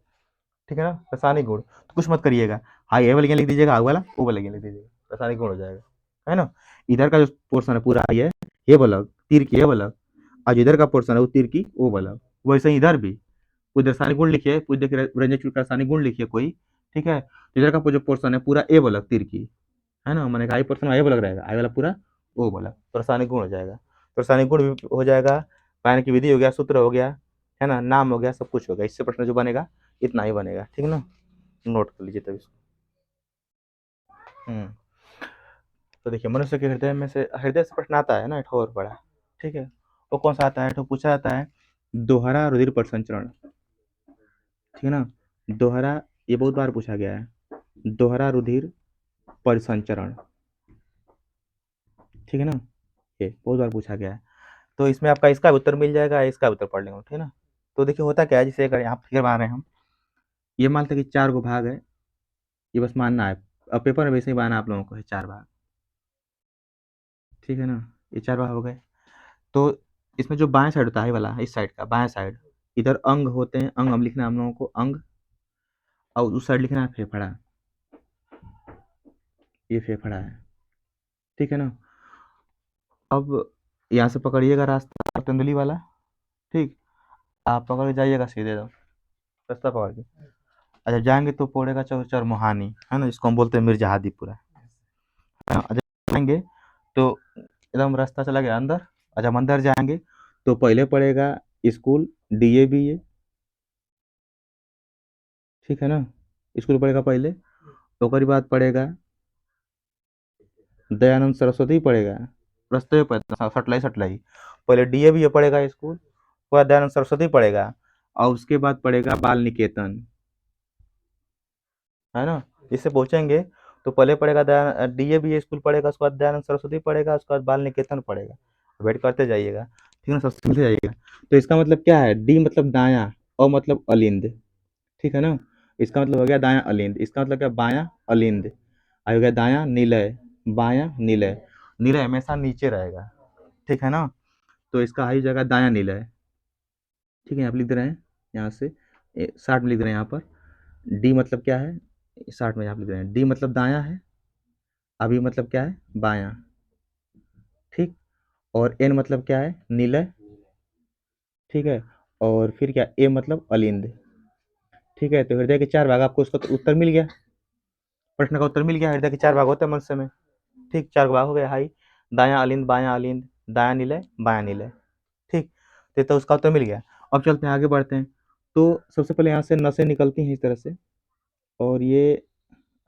ठीक है ना, रासायनिक गुण, तो कुछ मत करिएगा, हाँ ये वाला लिख दीजिएगा, आग वाला वो वाला लिख दीजिएगा, रासायनिक गुण हो जाएगा, है ना। इधर का जो पोर्शन है पूरा ये है, ये वाला तीर की ये वाला, और इधर का पोर्शन है वो तीर की वो वाला, वैसे ही इधर भी कोई रासायनिक गुण लिखिए, कोई देखिए रंजक चूर्ण का रासायनिक गुण लिखिए कोई, ठीक है। तो इधर का जो पोर्शन है पूरा ए वाला तीर की, है ना, मैंने आई पोर्शन ए वाला रहेगा, आई वाला पूरा ओ वाला, तो रासायनिक गुण हो जाएगा, तो रासायनिक गुण भी हो जाएगा, पानी की विधि हो गया, सूत्र हो गया, है ना, नाम हो गया, सब कुछ हो गया। इससे प्रश्न जो बनेगा इतना ही बनेगा, ठीक है ना, नोट कर लीजिए तभी। हम्म तो देखिए मनुष्य के हृदय से प्रश्न आता है ना, एक और बड़ा, ठीक है, वो कौन सा आता है, तो पूछा जाता है दोहरा रुधिर परिसंचरण, ठीक है ना, दोहरा, ये बहुत बार पूछा गया है, दोहरा रुधिर परिसंचरण, ठीक है ना, ये बहुत बार पूछा गया है। तो इसमें आपका इसका उत्तर मिल जाएगा, इसका उत्तर पढ़ लेंगे, ठीक है ना। तो देखिए होता क्या है, जैसे अगर यहाँ फिगर बना रहे हैं हम, ये मानते हैं कि 4 गो भाग है, ये बस मानना है, अब पेपर में वैसे ही बनाना आप लोगों को है 4 भाग, ठीक है ना, ये 4 भाग हो गए। तो इसमें जो बाएं साइड होता है वाला, इस साइड का बाएं साइड, इधर अंग होते हैं, अंग हम लिखना है हम लोगों को अंग, और उस साइड लिखना है फेफड़ा, ये फेफड़ा है, ठीक है ना। अब यहाँ से पकड़िएगा रास्ता तेंदुली वाला, ठीक, आप पकड़ के जाइएगा सीधे एकदम, रास्ता पकड़ के, अच्छा जाएंगे तो पड़ेगा चौचरमोहानी, है ना, जिसको हम बोलते हैं मिर्जाहादीपुरा, हाँ, जब जाएंगे तो एकदम रास्ता चला गया अंदर, जब अंदर जाएंगे तो पहले पड़ेगा स्कूल DAVA, ठीक है ना, स्कूल पड़ेगा पहले, ओकरी बाद पड़ेगा दयानंद सरस्वती पड़ेगा, रास्ते पे सटलाई सटलाई, पहले DAVA पड़ेगा स्कूल, उसके बाद दयानंद सरस्वती पड़ेगा, और उसके बाद पड़ेगा बाल निकेतन, है ना। इससे पहुंचेंगे तो पहले पड़ेगा DAVA स्कूल पड़ेगा, उसके बाद दयानंद सरस्वती पड़ेगा, उसके बाद बाल निकेतन पड़ेगा, वेट करते जाइएगा, ठीक है ना, सब सुनते जाइएगा। तो इसका मतलब क्या है, डी मतलब दाया, अ मतलब अलिंद, ठीक है ना, इसका मतलब हो गया दाया अलिंद, इसका मतलब क्या, बाया अलिंद, आ हो गया दाया निलय, बाया निलय, निलय हमेशा नीचे रहेगा, ठीक है ना, तो इसका आई जगह दाया निलय, ठीक है, आप लिख दे रहे हैं यहाँ से, 60 में लिख दे रहे हैं यहाँ पर, डी मतलब क्या है, 60 में यहाँ पे लिख रहे हैं, डी मतलब दाया है, अभी मतलब क्या है बाया, ठीक, और एन मतलब क्या है निलय, ठीक है, और फिर क्या, ए मतलब अलिंद। ठीक है, तो हृदय के 4 भाग, आपको उसका तो उत्तर मिल गया, प्रश्न का उत्तर मिल गया। हृदय के 4 भाग होते हैं मनुष्य में। ठीक, 4 भाग हो गए, हाई, दायां अलिंद, बायां अलिंद, दायां निलय, बायां निलय। ठीक, तो उसका उत्तर मिल गया। अब चलते हैं, आगे बढ़ते हैं। तो सबसे पहले यहाँ से नसें निकलती हैं इस तरह से, और ये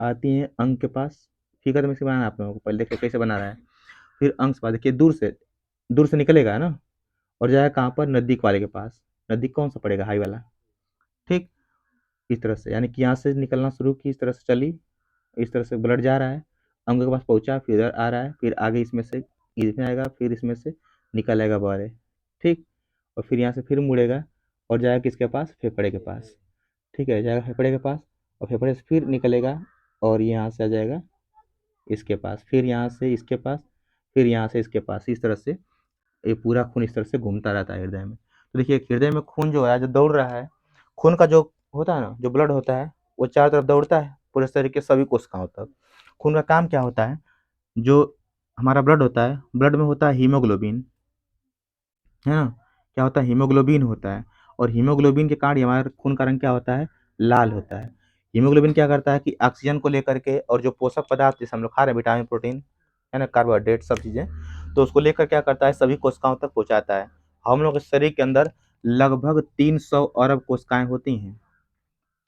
आती हैं अंग के पास। फिगर में से बनाना है आप लोगों को, पहले देखिए कैसे बना रहा है। फिर अंग से पास, देखिए दूर से निकलेगा ना, और जाएगा कहाँ पर, नजदीक वाले के पास। नजदीक कौन सा पड़ेगा, हाई वाला। ठीक, इस तरह से, यानी कि यहाँ से निकलना शुरू की, इस तरह से चली, इस तरह से ब्लड जा रहा है, अंग के पास पहुंचा, फिर इधर आ रहा है, फिर आगे इसमें से इसमें आएगा, फिर इसमें से निकल आएगा बाहर। ठीक, और फिर यहाँ से फिर मुड़ेगा और जाएगा किसके पास, फेफड़े के पास। ठीक है, जाएगा फेफड़े के पास, और फेफड़े से फिर निकलेगा और यहाँ से आ जाएगा इसके पास, फिर यहाँ से इसके पास, फिर यहाँ से इसके पास। इस तरह से ये पूरा खून इस तरह से घूमता रहता है हृदय में। तो देखिए, हृदय में खून जो है, जो दौड़ रहा है, खून का जो होता है ना, जो ब्लड होता है, वो चारों तरफ दौड़ता है पूरे शरीर के सभी कोशिकाओं तक। खून का काम क्या होता है, जो हमारा ब्लड होता है, ब्लड में होता है हीमोग्लोबिन, है ना। क्या होता है, हीमोग्लोबिन होता है, और हीमोग्लोबिन के कारण हमारे खून का रंग क्या होता है, लाल होता है। हीमोग्लोबिन क्या करता है कि ऑक्सीजन को लेकर के, और जो पोषक पदार्थ जैसे हम लोग खा रहे हैं, विटामिन, प्रोटीन, है ना, कार्बोहाइड्रेट, सब चीज़ें, तो उसको लेकर क्या करता है, सभी कोशिकाओं तक पहुँचाता है। हम लोग के शरीर के अंदर लगभग 300 अरब कोशिकाएं होती हैं,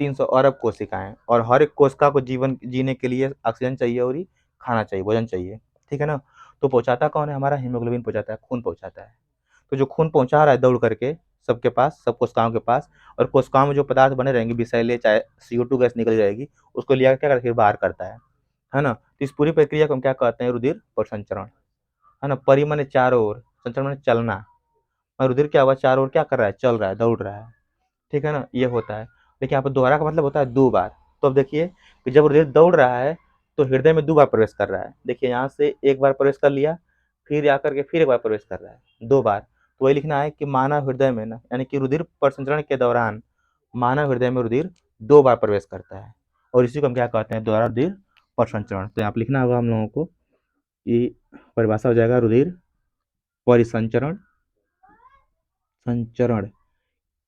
300 अरब कोशिकाएं, और हर एक कोशिका को जीवन जीने के लिए ऑक्सीजन चाहिए और ही खाना चाहिए, भोजन चाहिए। ठीक है ना। तो पहुँचाता कौन है, हमारा हीमोग्लोबिन पहुँचाता है, खून पहुँचाता है। तो जो खून पहुंचा रहा है दौड़ करके सबके पास, सब कोशिकाओं के पास, और कोशिकाओं में जो पदार्थ बने रहेंगे विषैले, चाहे CO2 गैस निकल जाएगी, उसको लिया क्या करता है, फिर बाहर करता है ना। तो इस पूरी प्रक्रिया को हम क्या कहते हैं, रुधिर परिसंचरण, है ना। परि माने चारों ओर, संचरण माने चलना, और रुधिर क्या हुआ, चारों ओर क्या कर रहा है, चल रहा है, दौड़ रहा है। ठीक है ना, ये होता है। देखिए यहाँ पर दोहरा का मतलब होता है 2 बार। तो अब देखिए कि जब हृदय दौड़ रहा है तो हृदय में 2 बार प्रवेश कर रहा है। देखिए यहाँ से 1 बार प्रवेश कर लिया, फिर आकर के फिर 1 बार प्रवेश कर रहा है, 2 बार। तो वही लिखना है कि मानव हृदय में ना, यानी कि रुधिर परिसंचरण के दौरान मानव हृदय में रुधिर 2 बार प्रवेश करता है, और इसी को हम क्या कहते हैं, दोहरा रुधिर परिसंचरण। तो यहाँ पे लिखना होगा हम लोगों को, ये परिभाषा हो जाएगा, रुधिर परिसंचरण, संचरण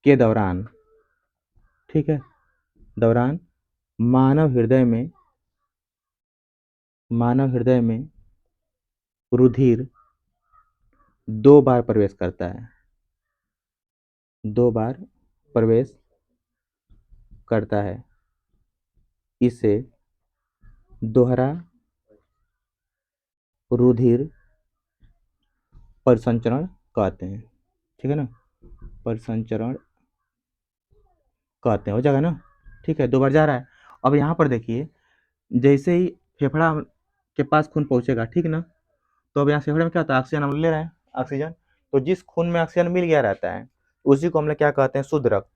के दौरान, ठीक है, दौरान मानव हृदय में रुधिर 2 बार प्रवेश करता है, 2 बार प्रवेश करता है। इसे दोहरा रुधिर परिसंचरण कहते हैं। ठीक है ना, परिसंचरण कहते हैं, हो जाएगा ना। ठीक है, 2 बार जा रहा है। अब यहाँ पर देखिए, जैसे ही फेफड़ा के पास खून पहुँचेगा, ठीक ना, तो अब यहाँ फेफड़े में क्या होता है, ऑक्सीजन हम ले रहे हैं, ऑक्सीजन। तो जिस खून में ऑक्सीजन मिल गया रहता है उसी को हम लोग क्या कहते हैं, शुद्ध रक्त।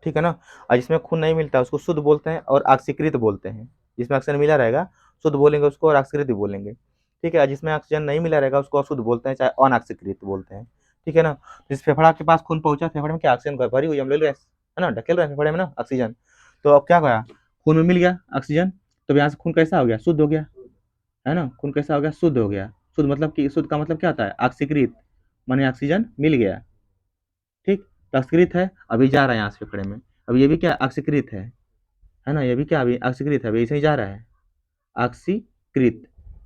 ठीक है ना। और जिसमें खून नहीं मिलता उसको शुद्ध बोलते हैं और ऑक्सीकृत बोलते हैं। जिसमें ऑक्सीजन मिला रहेगा शुद्ध बोलेंगे उसको, और ऑक्सीकृत भी बोलेंगे। ठीक है, जिसमें ऑक्सीजन नहीं मिला रहेगा उसको अशुद्ध बोलते हैं, चाहे अनऑक्सीकृत बोलते हैं। ठीक है ना। जिस फेफड़ा के पास खून पहुंचा, फेफड़े में क्या ऑक्सीजन भरी हुई हम ले रहे हैं, है ना, ढकेल रहे हैं फेफड़े में ना ऑक्सीजन। तो अब क्या गया, खून में मिल गया ऑक्सीजन, तो यहाँ से खून कैसा हो गया, शुद्ध हो गया, है ना। खून कैसा हो गया, शुद्ध हो गया। शुद्ध मतलब कि, शुद्ध का मतलब क्या होता है, ऑक्सीकृत, माने ऑक्सीजन मिल गया। ठीक, तो ऑक्सीकृत है, अभी जा रहा है यहाँ से फेफड़े में। अब ये भी क्या, ऑक्सीकृत है ना, ये भी क्या, अभी ऑक्सीकृत है, अभी ऐसे ही जा रहा है, ऑक्सीकृत,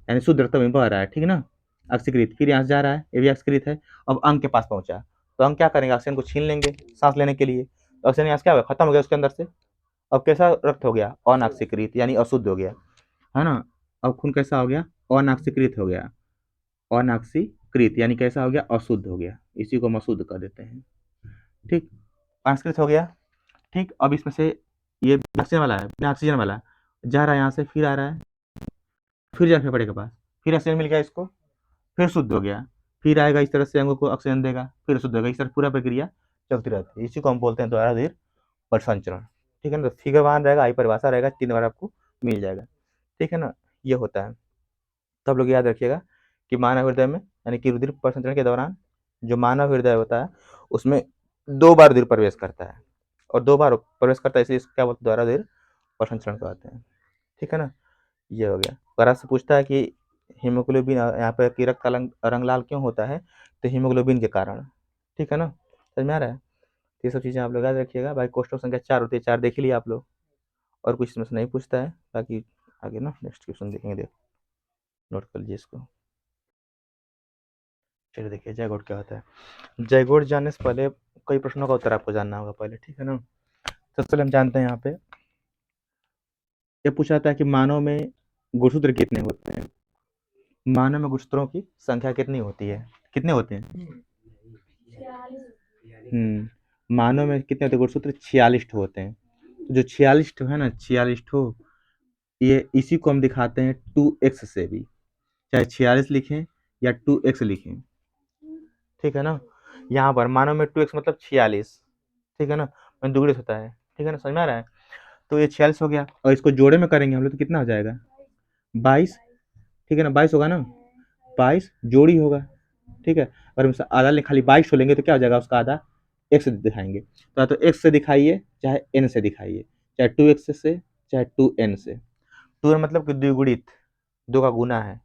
यानी शुद्ध रक्त में बह रहा है। ठीक है ना, ऑक्सीकृत, फिर यहाँ से जा रहा है, ये भी ऑक्सीकृत है। अब अंग के पास पहुंचा, तो अंग क्या करेंगे, ऑक्सीजन को छीन लेंगे सांस लेने के लिए। तो ऑक्सीजन यहाँ से क्या हुआ, खत्म हो गया उसके अंदर से। अब कैसा रक्त हो गया, अनऑक्सीकृत, यानी अशुद्ध हो गया, है ना। अब खून कैसा हो गया, अनऑक्सीकृत हो गया, अनऑक्सीकृत यानी कैसा हो गया, अशुद्ध हो गया, इसी को हम अशुद्ध कर देते हैं। ठीक, अनऑक्सीकृत हो गया। ठीक, अब इसमें से ये ऑक्सीजन वाला है, बिना ऑक्सीजन वाला जा रहा है यहाँ से, फिर आ रहा है, फिर जा फेफड़े के पास, फिर ऑक्सीजन मिल गया इसको, फिर शुद्ध हो गया, फिर आएगा इस तरह से अंगों को ऑक्सीजन देगा, फिर शुद्ध होगा। इस तरह पूरा प्रक्रिया चलती रहती है, इसी को हम बोलते हैं दोहरा रुधिर परिसंचरण। ठीक है ना, तो फिगर वन रहेगा, आई परिभाषा रहेगा, 3 बार आपको मिल जाएगा। ठीक है ना, ये होता है। तो आप लोग याद रखिएगा कि मानव हृदय में, यानी कि रुधिर परिसंचरण के दौरान जो मानव हृदय होता है उसमें 2 बार रुधिर प्रवेश करता है, और 2 बार प्रवेश करता है, इसलिए इसको क्या बोलते हैं, दोहरा रुधिर परिसंचरण कहते हैं। ठीक है ना, ये हो गया। अगर आपसे पूछता है कि हीमोग्लोबिन यहाँ पे कि रक्त का रंग लाल क्यों होता है, तो हीमोग्लोबिन के कारण। ठीक है ना, समझ में आ रहा है। तो ये सब चीज़ें आप लोग याद रखिएगा। बाकी कोष्ठक संख्या 4 होती है, 4 देख ही लिया आप लोग, और कुछ इसमें से नहीं पूछता है। बाकी आगे ना नेक्स्ट क्वेश्चन देखेंगे, देख नोट कर लीजिए इसको। चलिए देखिए जाइगोट क्या होता है। जाइगोट जानने से पहले कई प्रश्नों का उत्तर आपको जानना होगा पहले, ठीक है ना। सबसे पहले हम जानते हैं यहाँ पे ये पूछा था कि मानव में गुणसूत्र कितने होते हैं। मानव में गुणसूत्रों की संख्या कितनी होती है, कितने होते हैं? मानव में कितने होते हैं गुणसूत्र? 46 होते हैं। तो जो 46 है ना, 46 ये इसी को हम दिखाते हैं 2x से भी, चाहे 46 लिखें या 2x लिखें, ठीक है ना। यहाँ पर मानव में 2x मतलब 46, ठीक है ना, में दुगुणित होता है, ठीक है ना, समझ में आ रहा है। तो ये 46 हो गया, और इसको जोड़े में करेंगे हम लोग तो कितना हो जाएगा? 22, ठीक है ना, 22 होगा ना, 22 जोड़ी होगा, ठीक है। और हम आधा खाली 22 छोड़ेंगे तो क्या हो जाएगा, उसका आधा x से दिखाएंगे। तो x से दिखाइए चाहे n से दिखाइए, चाहे 2x से चाहे 2n से। 2n मतलब कि द्विगुणित, 2 का गुना है।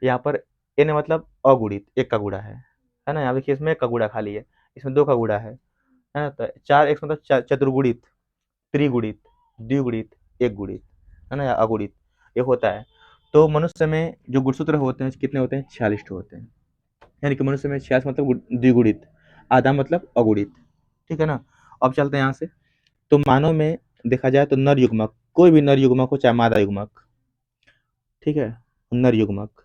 यहाँ पर n मतलब अगुणित, 1 का गुणा है ना। यहाँ देखिए इसमें 1 का गुणा खाली है, इसमें 2 का गुणा है ना। तो 4x मतलब चतुर्गुणित, त्रिगुणित, द्विगुणित, एक गुणित, है ना, या अगुणित, ये होता है। तो मनुष्य में जो गुणसूत्र होते हैं कितने होते हैं? 46 होते हैं। यानी कि मनुष्य में 46 मतलब द्विगुणित, आधा मतलब अगुणित, ठीक है ना। अब चलते हैं यहाँ से। तो मानव में देखा जाए तो नर युग्मक, कोई भी नर युग्मक हो चाहे मादा युग्मक, ठीक है, नर युग्मक।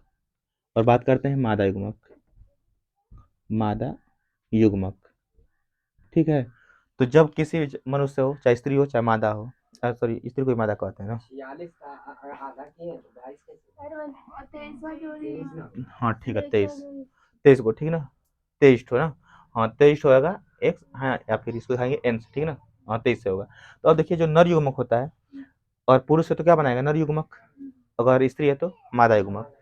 और बात करते हैं मादा युग्मक, मादा युग्मक, ठीक है। तो जब किसी मनुष्य हो, चाहे स्त्री हो चाहे मादा हो, सॉरी स्त्री को ही मादा कहते हैं ना। हाँ ठीक है, 23 को, ठीक है ना, 23 हो ना। हाँ 23 होगा एक्स, हाँ, या फिर इसको दिखाएंगे एन से, ठीक है ना। हाँ 23 से होगा। तो अब देखिए जो नर युग्मक होता है, और पुरुष है तो क्या बनाएगा? नर युग्मक। अगर स्त्री है तो मादा युग्मक।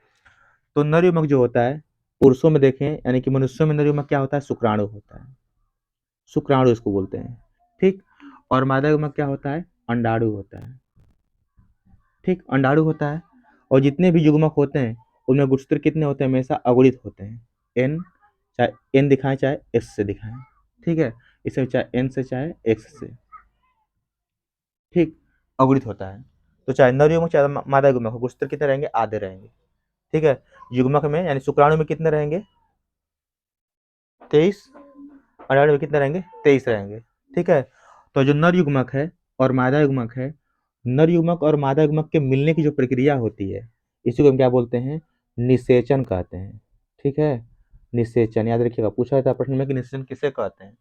तो नर युग्मक जो होता है पुरुषों में देखें, यानी कि मनुष्यों में नर युग्मक क्या होता है? शुक्राणु होता है, शुक्राणु इसको बोलते हैं, ठीक। और मादा युग्मक क्या होता है? अंडाणु होता है, ठीक, अंडाणु होता है। और जितने भी युग्मक होते हैं उनमें गुणसूत्र कितने होते हैं? हमेशा अगुणित होते हैं। एन, चाहे एन दिखाएं चाहे एस से दिखाएं, ठीक है, इसे चाहे एन से चाहे एक्स से, ठीक, अगुणित होता है। तो चाहे नर युग्मक चाहे मादा युग्मक हो, गुणसूत्र कितने रहेंगे? आधे रहेंगे, ठीक है। युग्मक में यानी शुक्राणु में कितने रहेंगे? 23, अंडाणु में कितने रहेंगे? 23 रहेंगे, ठीक है। तो जो नर युग्मक है और मादा युग्मक है, नर युग्मक और मादा युग्मक के मिलने की जो प्रक्रिया होती है इसी को हम क्या बोलते हैं? निषेचन कहते हैं, ठीक है। निषेचन याद रखिएगा, पूछा था प्रश्न में कि निषेचन किसे कहते हैं।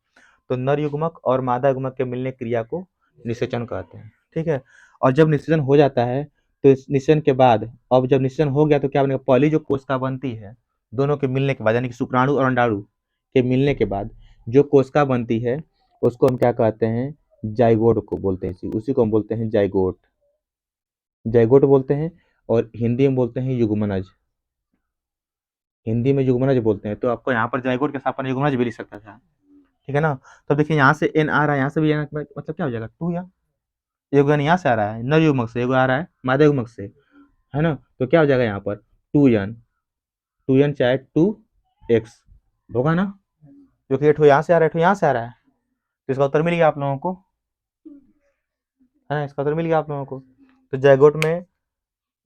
तो नर युग्मक और मादा युग्मक के मिलने की क्रिया को निषेचन कहते हैं, ठीक है। और जब निषेचन हो जाता है तो इस निषेचन के बाद, अब जब निषेचन हो गया तो क्या बनेगा? पहली जो कोशिका बनती है दोनों के मिलने के बाद, यानी कि शुक्राणु और अंडाणु के मिलने के बाद जो कोशिका बनती है उसको हम क्या कहते हैं? जाइगोट को बोलते हैं, उसी को हम बोलते हैं जाइगोट, जाइगोट बोलते हैं। और हिंदी में बोलते हैं युग्मनज, हिंदी में युग्मनज बोलते हैं। तो आपको यहाँ पर जाइगोट के साथ युग्मनज भी लिख सकता था, ठीक है ना। तो देखिए यहाँ से एन आ रहा है, यहाँ से भी एन, मतलब क्या हो जाएगा? 2 या एन यहाँ से आ रहा है नर युग्मक से, एगो आ रहा है मादा युग्मक से, है ना। तो क्या हो जाएगा यहाँ पर? 2n, 2n चाहे 2x होगा ना, क्योंकि एठो यहाँ से आ रहा है, एठो यहाँ से आ रहा है। तो इसका उत्तर मिल गया आप लोगों को, है ना, इसका उत्तर मिल गया आप लोगों को। तो जाइगोट में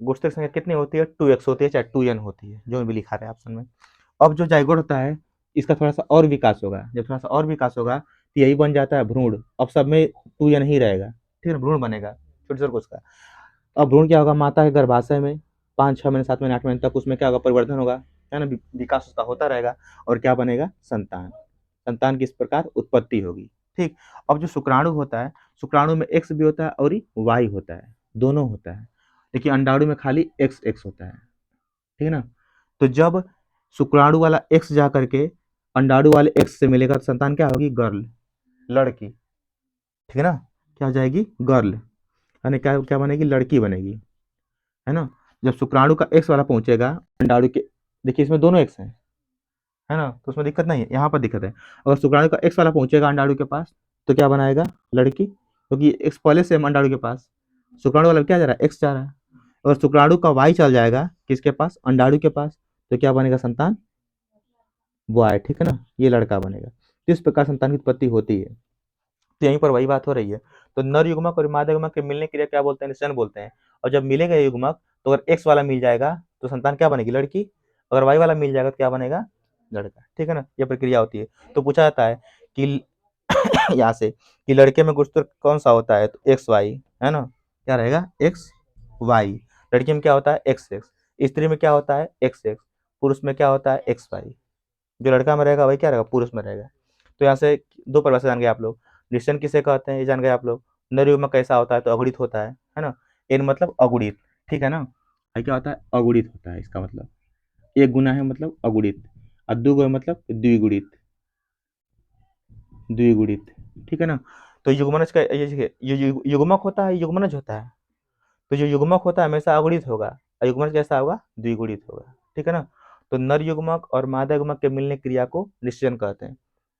गुणसूत्र संख्या कितनी होती है? 2x होती है चाहे 2n होती है, जो भी लिखा रहा है ऑप्शन में। अब जो जाइगोट होता है इसका थोड़ा सा और विकास होगा, जब थोड़ा सा और विकास होगा तो यही बन जाता है भ्रूण। अब सब में 2n ही रहेगा, ठीक है ना, भ्रूण बनेगा छोटे छोटे कोशिका। अब भ्रूण क्या होगा? माता के गर्भाशय में 5-6 महीने 7 महीने 8 महीने तक उसमें क्या होगा? परिवर्तन होगा, है ना, विकास उसका होता रहेगा। और क्या बनेगा? संतान, संतान की इस प्रकार उत्पत्ति होगी, ठीक। अब जो शुक्राणु होता है, शुक्राणु में एक्स भी होता है और वाई होता है, दोनों होता है। लेकिन अंडाणु में खाली एक्स एक्स होता है, ठीक है ना। तो जब शुक्राणु वाला एक्स जा करके अंडाणु वाले एक्स से मिलेगा तो संतान क्या होगी? गर्ल, लड़की, ठीक है ना। क्या हो जाएगी? गर्ल, यानी क्या क्या बनेगी? लड़की बनेगी, है ना। जब शुक्राणु का एक्स वाला पहुंचेगा अंडाणु के, देखिए इसमें दोनों एक्स हैं, है ना, तो उसमें दिक्कत नहीं है, यहाँ पर दिक्कत है। अगर शुक्राणु का एक्स वाला पहुंचेगा अंडाणु के पास तो क्या बनाएगा? लड़की, क्योंकि एक्स पहले से अंडाणु के पास, शुक्राणु वाला क्या जा रहा है? एक्स जा रहा है। अगर शुक्राणु का वाई चल जाएगा किसके पास? अंडाणु के पास, तो क्या बनेगा? संतान बॉय, ठीक है ना, ये लड़का बनेगा। तो इस प्रकार संतान की उत्पत्ति होती है। तो यहीं पर वही बात हो रही है। तो नर युग्मक और मादा युग्मक के मिलने की क्रिया क्या बोलते हैं? निषेचन बोलते हैं। और जब मिलेगा ये युग्मक तो अगर एक्स वाला मिल जाएगा तो संतान क्या बनेगी? लड़की। अगर वाई वाला मिल जाएगा तो क्या बनेगा? लड़का। ठीक है ना, ये प्रक्रिया होती है। तो पूछा जाता है कि यहाँ से कि लड़के में गुणसूत्र कौन सा होता है? तो एक्स वाई, है ना, क्या रहेगा? X Y. लड़की में क्या होता है? X X. स्त्री में क्या होता है? X X. पुरुष में क्या होता है? X Y. जो लड़का में रहेगा वही क्या रहेगा? पुरुष में रहेगा। तो यहाँ से दो परिभाषा जान गए आप लोग। निषेचन किसे कहते हैं ये जान गए आप लोग। नर युग्मक कैसा होता है? तो अगुणित होता है ना। एन मतलब अगुणित, ठीक है ना। ये क्या होता है? अगुणित होता है। इसका मतलब एक गुना है मतलब अगुणित, और दो गुना मतलब द्विगुणित, द्विगुणित, ठीक है ना। तो युग्मनज का ये युग्मक होता है, युग्मनज होता है। तो जो युग्मक होता है हमेशा अगुणित होगा, और युग्मनज कैसा होगा? द्विगुणित होगा, ठीक है ना। तो नर युग्मक और मादा युग्मक के मिलने क्रिया को निषेचन कहते हैं,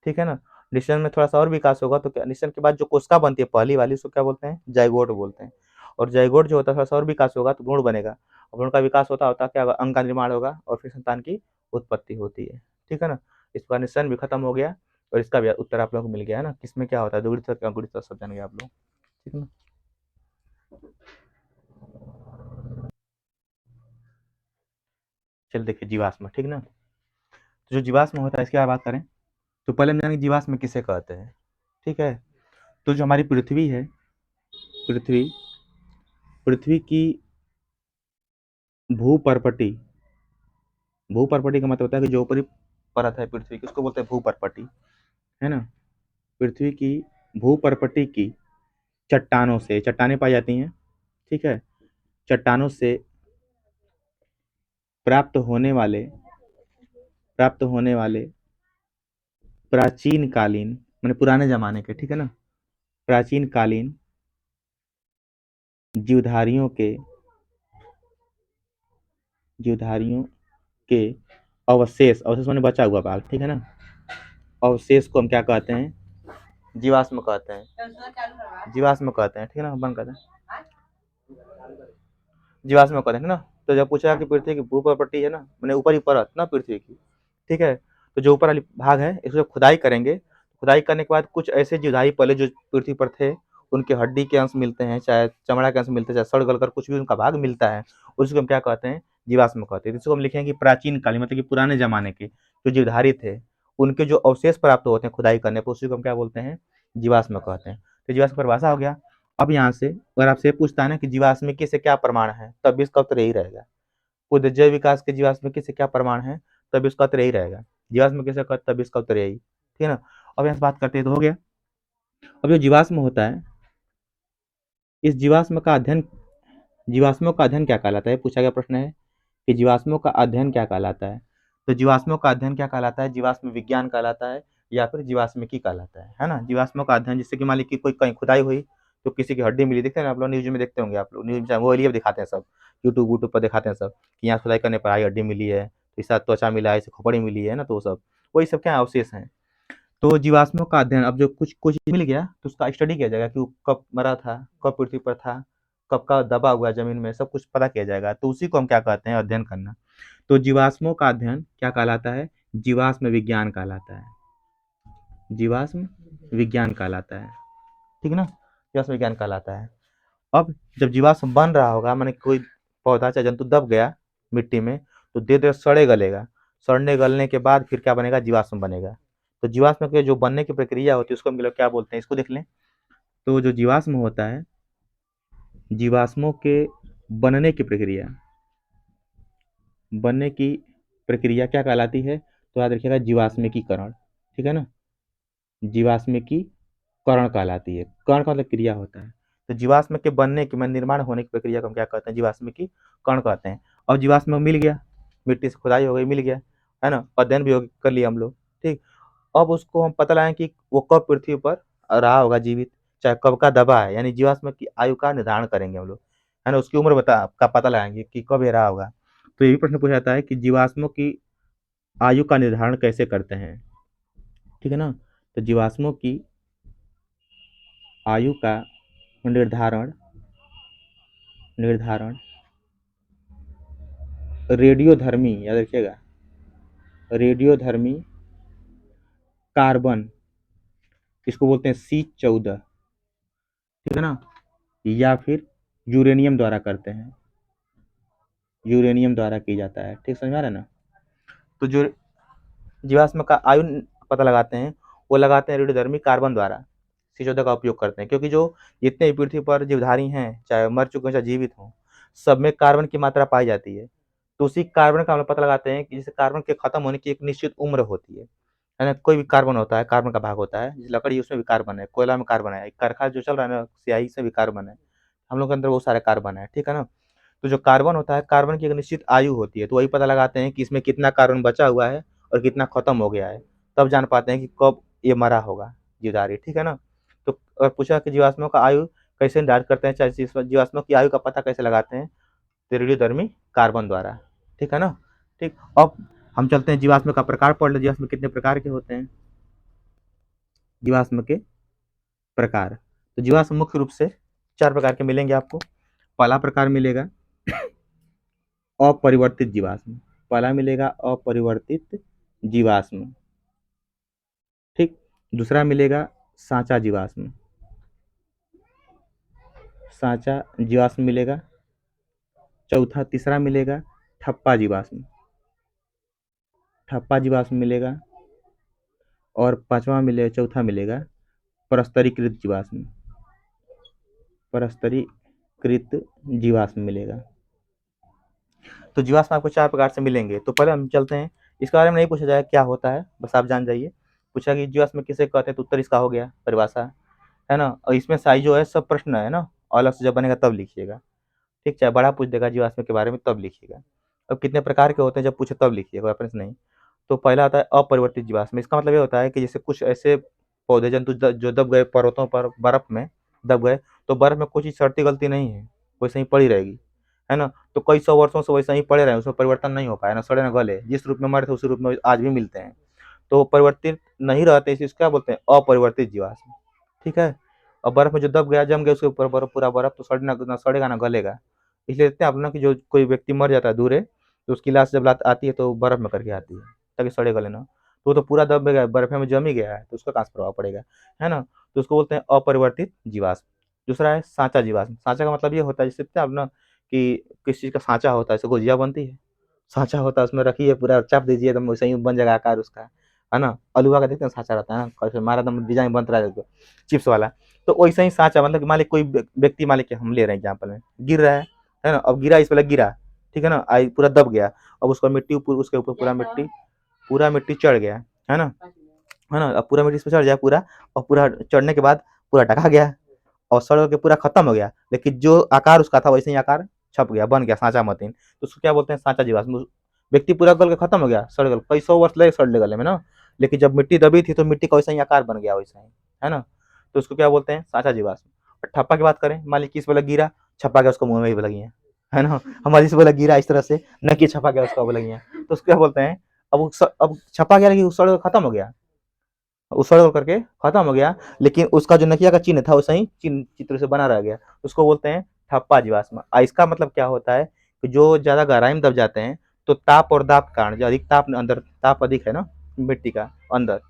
ठीक है ना। निषेचन में थोड़ा सा और विकास होगा तो क्या, निषेचन के बाद जो कोशिका बनती है पहली वाली, उसको क्या बोलते हैं? जाइगोट बोलते हैं। और जाइगोट जो होता है थोड़ा सा और विकास होगा तो भ्रूण बनेगा, और भ्रूण का विकास होता होता क्या होगा? अंग का निर्माण होगा और फिर संतान की उत्पत्ति होती है, ठीक है ना। इस बार निषेचन भी खत्म हो गया और इसका भी उत्तर आप लोगों को मिल गया है ना, किसमें क्या होता है? द्विगुणित अंगुणित सब जान गए आप लोग, ठीक है ना। चल देखिए जीवाश्म, ठीक ना। तो जो जीवाश्म होता है इसकी बात करें तो पहले हम जानेंगे जीवाश्म किसे कहते हैं, ठीक है। तो जो हमारी पृथ्वी है, पृथ्वी, पृथ्वी की भूपर्पटी, भूपर्पटी का मतलब होता है कि जो ऊपरी परत है पृथ्वी की उसको बोलते हैं भूपर्पटी, है ना। पृथ्वी की भूपर्पटी की चट्टानों से, चट्टानें पाई जाती हैं, ठीक है, चट्टानों से प्राप्त होने वाले, प्राप्त होने वाले प्राचीन कालीन, मैंने पुराने जमाने के, ठीक है ना, प्राचीन कालीन जीवधारियों के, जीवधारियों के अवशेष, अवशेष माने बचा हुआ भाग, ठीक है ना, अवशेष को हम क्या कहते हैं? जीवाश्म कहते हैं, जीवाश्म कहते हैं, ठीक है ना, बंद करते हैं, जीवाश्म कहते हैं ना। तो जब पूछा कि पृथ्वी की भूप्रपट्टी है ना, मैंने ऊपरी परत ना पृथ्वी की, ठीक है, तो जो ऊपर वाली भाग है इसको खुदाई करेंगे, खुदाई करने के बाद कुछ ऐसे जीवधारी पहले जो पृथ्वी पर थे उनके हड्डी के अंश मिलते हैं, चाहे चमड़ा के अंश मिलते हैं, चाहे सड़ गल कर कुछ भी उनका भाग मिलता है, उसको हम क्या कहते हैं? जीवाश्म कहते हैं। इसको हम लिखेंगे प्राचीन कालीन, मतलब कि पुराने जमाने के जो जीवधारी थे उनके जो अवशेष प्राप्त होते हैं खुदाई करने पर, उसी को हम क्या बोलते हैं? जीवाश्म कहते हैं। तो जीवाश्म परिभाषा हो गया। अब यहाँ से अगर आपसे पूछता है ना कि जीवाश्मिकी से क्या प्रमाण है, तब भी इसका उत्तर यही रहेगा। खुद जैव विकास के जीवाश्मिकी से क्या प्रमाण है, तब इसका उत्तर यही रहेगा। जीवाश्म से तब इसका उत्तर यही, ठीक है ना। अब यहाँ से बात करते हैं तो हो गया। अब जो जीवाश्म होता है, इस जीवाश्म का अध्ययन, जीवाश्मों का अध्ययन क्या कहलाता है? पूछा गया प्रश्न है कि जीवाश्मों का अध्ययन क्या कहलाता है। तो जीवाश्मों का अध्ययन क्या कहलाता है? जीवाश्म विज्ञान कहलाता है या फिर जीवाश्मिकी कहलाता है ना। जीवाश्मों का अध्ययन, जिससे कि मान ली कि कोई कहीं खुदाई हुई तो किसी की हड्डी मिली, देखते हैं ना आप लोग न्यूज में, देखते होंगे आप लोग न्यूज में, वो एरिया दिखाते हैं सब, यूट्यूब वूट्यूब पर दिखाते हैं सब कि यहाँ खुदाई करने पर आई हड्डी मिली है, तो इस साथ त्वचा मिला है, इसे खोपड़ी मिली है ना, तो वो सब वही सब क्या अवशेष हैं। तो जीवाश्मों का अध्ययन, अब जो कुछ कुछ मिल गया तो उसका स्टडी किया जाएगा कि वो कब मरा था, कब पृथ्वी पर था, कब का दबा हुआ जमीन में, सब कुछ पता किया जाएगा, तो उसी को हम क्या कहते हैं? अध्ययन करना। तो जीवाश्मों का अध्ययन क्या कहलाता है? जीवाश्म विज्ञान कहलाता है, जीवाश्म विज्ञान कहलाता है, ठीक है ना, जीवाश्म विज्ञान कहलाता है। अब जब जीवाश्म बन रहा होगा, माने कोई पौधा चाहे जंतु दब गया मिट्टी में, तो धीरे धीरे सड़े गलेगा, सड़ने गलने के बाद फिर क्या बनेगा? जीवाश्म बनेगा। तो जीवाश्म के जो बनने की प्रक्रिया होती है उसको हम लोग क्या बोलते हैं? इसको देख लें। तो जो जीवाश्म होता है, जीवाश्मों के बनने की प्रक्रिया, बनने की प्रक्रिया क्या कहलाती है? तो याद रखिएगा जीवाश्मिकीकरण, ठीक है ना, जीवाश्मिकीकरण कहलाती है। कर्ण का मतलब क्रिया होता है। तो जीवाश्म के बनने की, मतलब निर्माण होने की प्रक्रिया को हम क्या कहते हैं? जीवाश्मिकीकरण कहते हैं। अब जीवाश्म मिल गया, मिट्टी से खुदाई हो गई, मिल गया, है ना, अध्ययन भी कर लिया हम लोग, ठीक। अब उसको हम पता लगाएं कि वो कब पृथ्वी पर रहा होगा जीवित, चाहे कब का दबा है, यानी जीवाश्म की आयु का निर्धारण करेंगे हम लोग, है ना, उसकी उम्र का पता लगाएंगे कि कब ये रहा होगा। तो ये भी प्रश्न पूछा जाता है कि जीवाश्मों की आयु का निर्धारण कैसे करते हैं, ठीक है ना। तो जीवाश्मों की आयु का निर्धारण, निर्धारण रेडियोधर्मी, याद रखिएगा, रेडियोधर्मी कार्बन इसको बोलते हैं C14, ठीक है ना, या फिर यूरेनियम द्वारा करते हैं, यूरेनियम द्वारा की जाता है। ठीक समझ में आ रहा है ना। तो जो जीवाश्म का आयु पता लगाते हैं वो लगाते हैं रेडियोधर्मी कार्बन द्वारा, C14 का उपयोग करते हैं, क्योंकि जो जितने भी पृथ्वी पर जीवधारी हैं, चाहे मर चुके हों चाहे जीवित हों, सब में कार्बन की मात्रा पाई जाती है। तो उसी कार्बन का हम लोग पता लगाते हैं कि जैसे कार्बन के खत्म होने की एक निश्चित उम्र होती है ना। कोई भी कार्बन होता है, कार्बन का भाग होता है, जैसे लकड़ी उसमें भी कार्बन है, कोयला में कार्बन है, कारखाना जो चल रहा है ना स्याही से भी कार्बन है, हम लोग के अंदर बहुत सारे कार्बन है, ठीक है ना। तो जो कार्बन होता है, कार्बन की एक निश्चित आयु होती है, तो वही पता लगाते हैं कि इसमें कितना कार्बन बचा हुआ है और कितना खत्म हो गया है, तब जान पाते हैं कि कब ये मरा होगा जीवधारी, ठीक है ना। तो और पूछा कि जीवाश्मों का आयु कैसे निर्धारित करते हैं, चाहे जीवाश्मों की आयु का पता कैसे लगाते हैं, तो रेडियोधर्मी कार्बन द्वारा, ठीक है ना। ठीक, अब हम चलते हैं जीवाश्म का प्रकार पढ़ ले, जीवाश्म कितने प्रकार के होते हैं, जीवाश्म के प्रकार। तो जीवाश्म मुख्य रूप से 4 प्रकार के मिलेंगे आपको। पहला प्रकार मिलेगा अपरिवर्तित जीवाश्म, पहला मिलेगा अपरिवर्तित जीवाश्म, ठीक। दूसरा मिलेगा साँचा जीवाश्म, साँचा जीवाश्म मिलेगा। चौथा तीसरा मिलेगा ठप्पा जीवाश्म, ठप्पा जीवाश्म मिलेगा। और पांचवा मिलेगा, चौथा मिलेगा परस्तरीकृत जीवाश्म, परस्तरीकृत जीवाश्म मिलेगा। तो जीवाश्म आपको 4 प्रकार से मिलेंगे। तो पहले हम चलते हैं, इसके बारे में नहीं पूछा जाएगा क्या होता है, बस आप जान जाइए। पूछा कि जीवाश्म किसे कहते हैं, तो उत्तर इसका हो गया परिभाषा, है ना। और इसमें साइज जो है सब प्रश्न है ना, अलग से जब बनेगा तब लिखिएगा, ठीक। चाहे बड़ा पूछ देगा जीवाश्म के बारे में तब लिखिएगा। अब कितने प्रकार के होते हैं जब पूछे तब लिखिएगा, रेफरेंस नहीं। तो पहला आता है अपरिवर्तित जीवाश्म, इसका मतलब ये होता है कि जैसे कुछ ऐसे पौधे जंतु जो दब गए पर्वतों पर, बर्फ में दब गए, तो बर्फ में कुछ सड़ती गलती नहीं है, वैसे ही पड़ी रहेगी, है ना। तो कई सौ वर्षों से वैसे ही पड़े रहे, उसमें परिवर्तन नहीं हो पाया, ना सड़े ना गले, जिस रूप में मरे थे उसी रूप में आज भी मिलते हैं। तो परिवर्तित नहीं रहते, इसे क्या बोलते हैं, अपरिवर्तित जीवाश्म, ठीक है। और बर्फ में जो दब गया, जम गया, उसके ऊपर बर्फ, पूरा बर्फ, तो सड़ना ना सड़ेगा ना गलेगा। इसलिए देखते हैं आप ना कि जो कोई व्यक्ति मर जाता है दूर, तो उसकी लाश जब आती है तो बर्फ में करके आती है, ताकि सड़े गले ना। तो पूरा दब गया, बर्फ में जम ही गया है, तो उसका कहाँ से प्रभाव पड़ेगा, है ना। तो उसको बोलते हैं अपरिवर्तित जीवाश्म। दूसरा है साँचा जीवाश्म, साँचा का मतलब ये होता है, जैसे आप ना कि किस चीज़ का साँचा होता है, जैसे गुजिया बनती है, साँचा होता है, उसमें रखिए, पूरा चाप दीजिए, एकदम वैसे ही बन जाएगा आकार उसका, है ना। अलुआ का देखते हैं साँचा रहता है ना, कैसे हमारा एकदम डिजाइन बनता है चिप्स वाला। तो वैसे ही साँचा मतलब मान लीजिए कोई व्यक्ति, मान लीजिए हम ले रहे हैं एग्जाम्पल में, गिर रहा है ना। अब गिरा, इस पहले गिरा, ठीक है ना, पूरा दब गया। अब उसको मिट्टी ऊपर, उसके ऊपर पूरा मिट्टी चढ़ गया, है ना, है ना। अब पूरा मिट्टी इस पे चढ़ जाए पूरा, और पूरा चढ़ने के बाद पूरा ढका गया और सड़ के पूरा खत्म हो गया, लेकिन जो आकार उसका था वैसे ही आकार छप गया, बन गया साँचा मतीन, तो उसको क्या बोलते हैं, साँचा जीवाश्म। व्यक्ति पूरा गल के खत्म हो गया, सड़ गल, कई सौ वर्ष लगे सड़ने गले में ना, लेकिन जब मिट्टी दबी थी तो मिट्टी का वैसा ही आकार बन गया वैसा ही, है ना। तो उसको क्या बोलते हैं, साँचा जीवाश्म। और ठप्पा की बात करें, मान लीजिए किस बोला गिरा, छपा गया, उसको मुंह में ही लगी है ना। हमारी से बोला गिरा इस तरह से, न कि छपा गया उसका लगी है, तो उसको क्या बोलते हैं, अब छपा गया, लेकिन सड़ खत्म हो गया, उसड़ करके खत्म हो गया, लेकिन उसका जो नकिया का चिन्ह था वैसे ही चिन्ह चित्र से बना रह गया, उसको बोलते हैं ठप्पा जीवाश्म। इसका मतलब क्या होता है कि जो ज्यादा गहराई में दब जाते हैं, तो ताप और दाब के कारण, जो अधिक ताप अंदर, ताप अधिक है ना मिट्टी का अंदर,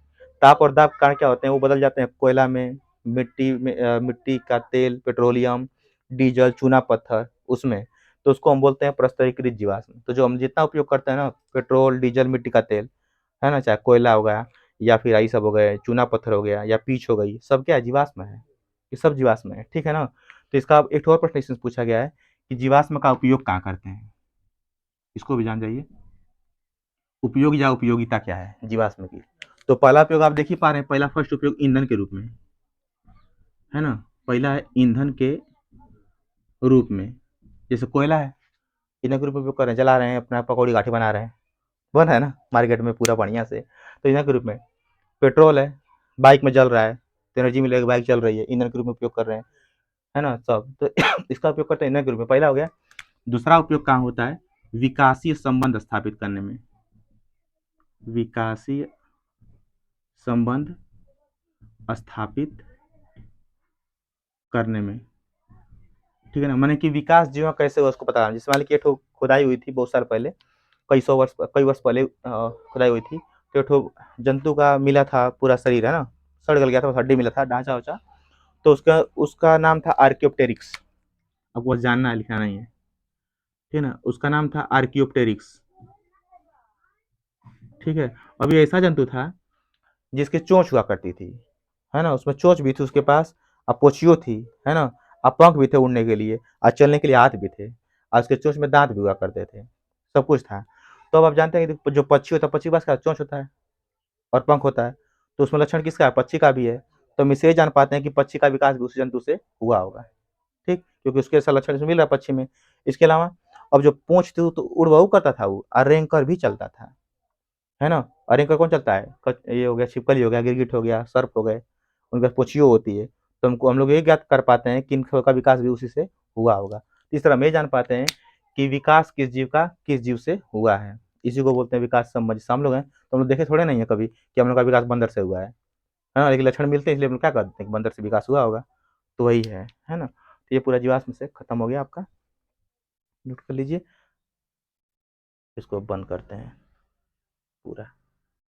ताप और दाब के कारण क्या होते हैं, वो बदल जाते हैं कोयला में, मिट्टी में, मिट्टी का तेल, पेट्रोलियम, डीजल, चूना पत्थर उसमें, तो उसको हम बोलते हैं प्रस्तरीकृत जीवाश्म। तो जो हम जितना उपयोग करते हैं ना, पेट्रोल, डीजल, मिट्टी का तेल, है ना, चाहे कोयला हो गया, या फिर आई सब हो गए, चूना पत्थर हो गया, या पीच हो गई, सब क्या है, जीवाश्म है, ये सब जीवाश्म है, ठीक है ना। तो इसका एक और प्रश्न इसमें पूछा गया है कि जीवाश्म का उपयोग कहाँ करते हैं, इसको भी जान जाइए, उपयोग या उपयोगिता क्या है जीवाश्म की। तो पहला उपयोग आप देख ही पा रहे हैं, पहला फर्स्ट उपयोग ईंधन के रूप में है ना, पहला है ईंधन के रूप में, जैसे कोयला है, ईंधन के रूप में उपयोग कर रहे हैं, जला रहे हैं, अपना पकौड़ी गाठी बना रहे हैं, बन है ना मार्केट में पूरा बढ़िया से, तो ईंधन के रूप में। पेट्रोल है, बाइक में जल रहा है, तो एनर्जी मिलेगी, बाइक चल रही है, ईंधन के रूप में उपयोग कर रहे हैं, है ना सब। तो इसका उपयोग करते हैं ईंधन के रूप में, पहला हो गया। दूसरा उपयोग कहाँ होता है, विकासीय संबंध स्थापित करने में, विकासीय संबंध स्थापित करने में, ठीक है ना। माने कि विकास जीवन कैसे हुआ उसको पता है, जैसे मान लीजिए खुदाई हुई थी बहुत साल पहले, कई वर्ष पहले खुदाई हुई थी, तो जंतु का मिला था पूरा शरीर, है ना, सड़ गल गया था, हड्डी मिला था, ढांचा वाचा, तो उसका उसका नाम था आर्कियोप्टेरिक्स। आपको बस जानना है, लिखना नहीं है, ठीक है ना। उसका नाम था आर्कियोप्टेरिक्स, ठीक है। अब ये ऐसा जंतु था जिसकी चोंच हुआ करती थी, है ना, उसमें चोंच भी थी उसके पास, और पोछियो थी, है ना, और पंख भी थे उड़ने के लिए, और चलने के लिए हाथ भी थे, और उसके चोंच में दांत भी हुआ करते थे, सब कुछ था। तो अब आप जानते हैं कि जो पक्षी होता है, पक्षी के पास क्या चोंच होता है और पंख होता है, तो उसमें लक्षण किसका है, पक्षी का भी है। तो हम इससे ये जान पाते हैं कि पक्षी का विकास भी उस जंतु से हुआ होगा, ठीक, क्योंकि उसके ऐसा लक्षण मिल रहा है पक्षी में। इसके अलावा अब जो पूंछ थी तो उड़ बहू करता था वो, और रेंग कर भी चलता था, है ना। और एंकर कौन चलता है, ये हो गया छिपकली, हो गया गिरगिट, हो गया सर्प, हो गए, उनके पास पूंछियो होती है। तो हमको हम लोग ये ज्ञात कर पाते हैं कि इनका विकास भी उसी से हुआ होगा। इस तरह हम ये जान पाते हैं कि विकास किस जीव का किस जीव से हुआ है। इसी को बोलते हैं विकास संबंध। जैसे हम लोग हैं तो हम लोग देखे थोड़े नहीं है कभी कि हम लोग का विकास बंदर से हुआ है ना, लेकिन लक्षण मिलते हैं इसलिए हम लोग क्या करते हैं कि बंदर से विकास हुआ होगा। तो वही है ना। तो ये पूरा जीवाश्म से खत्म हो गया आपका, नोट कर लीजिए। इसको बंद करते हैं पूरा।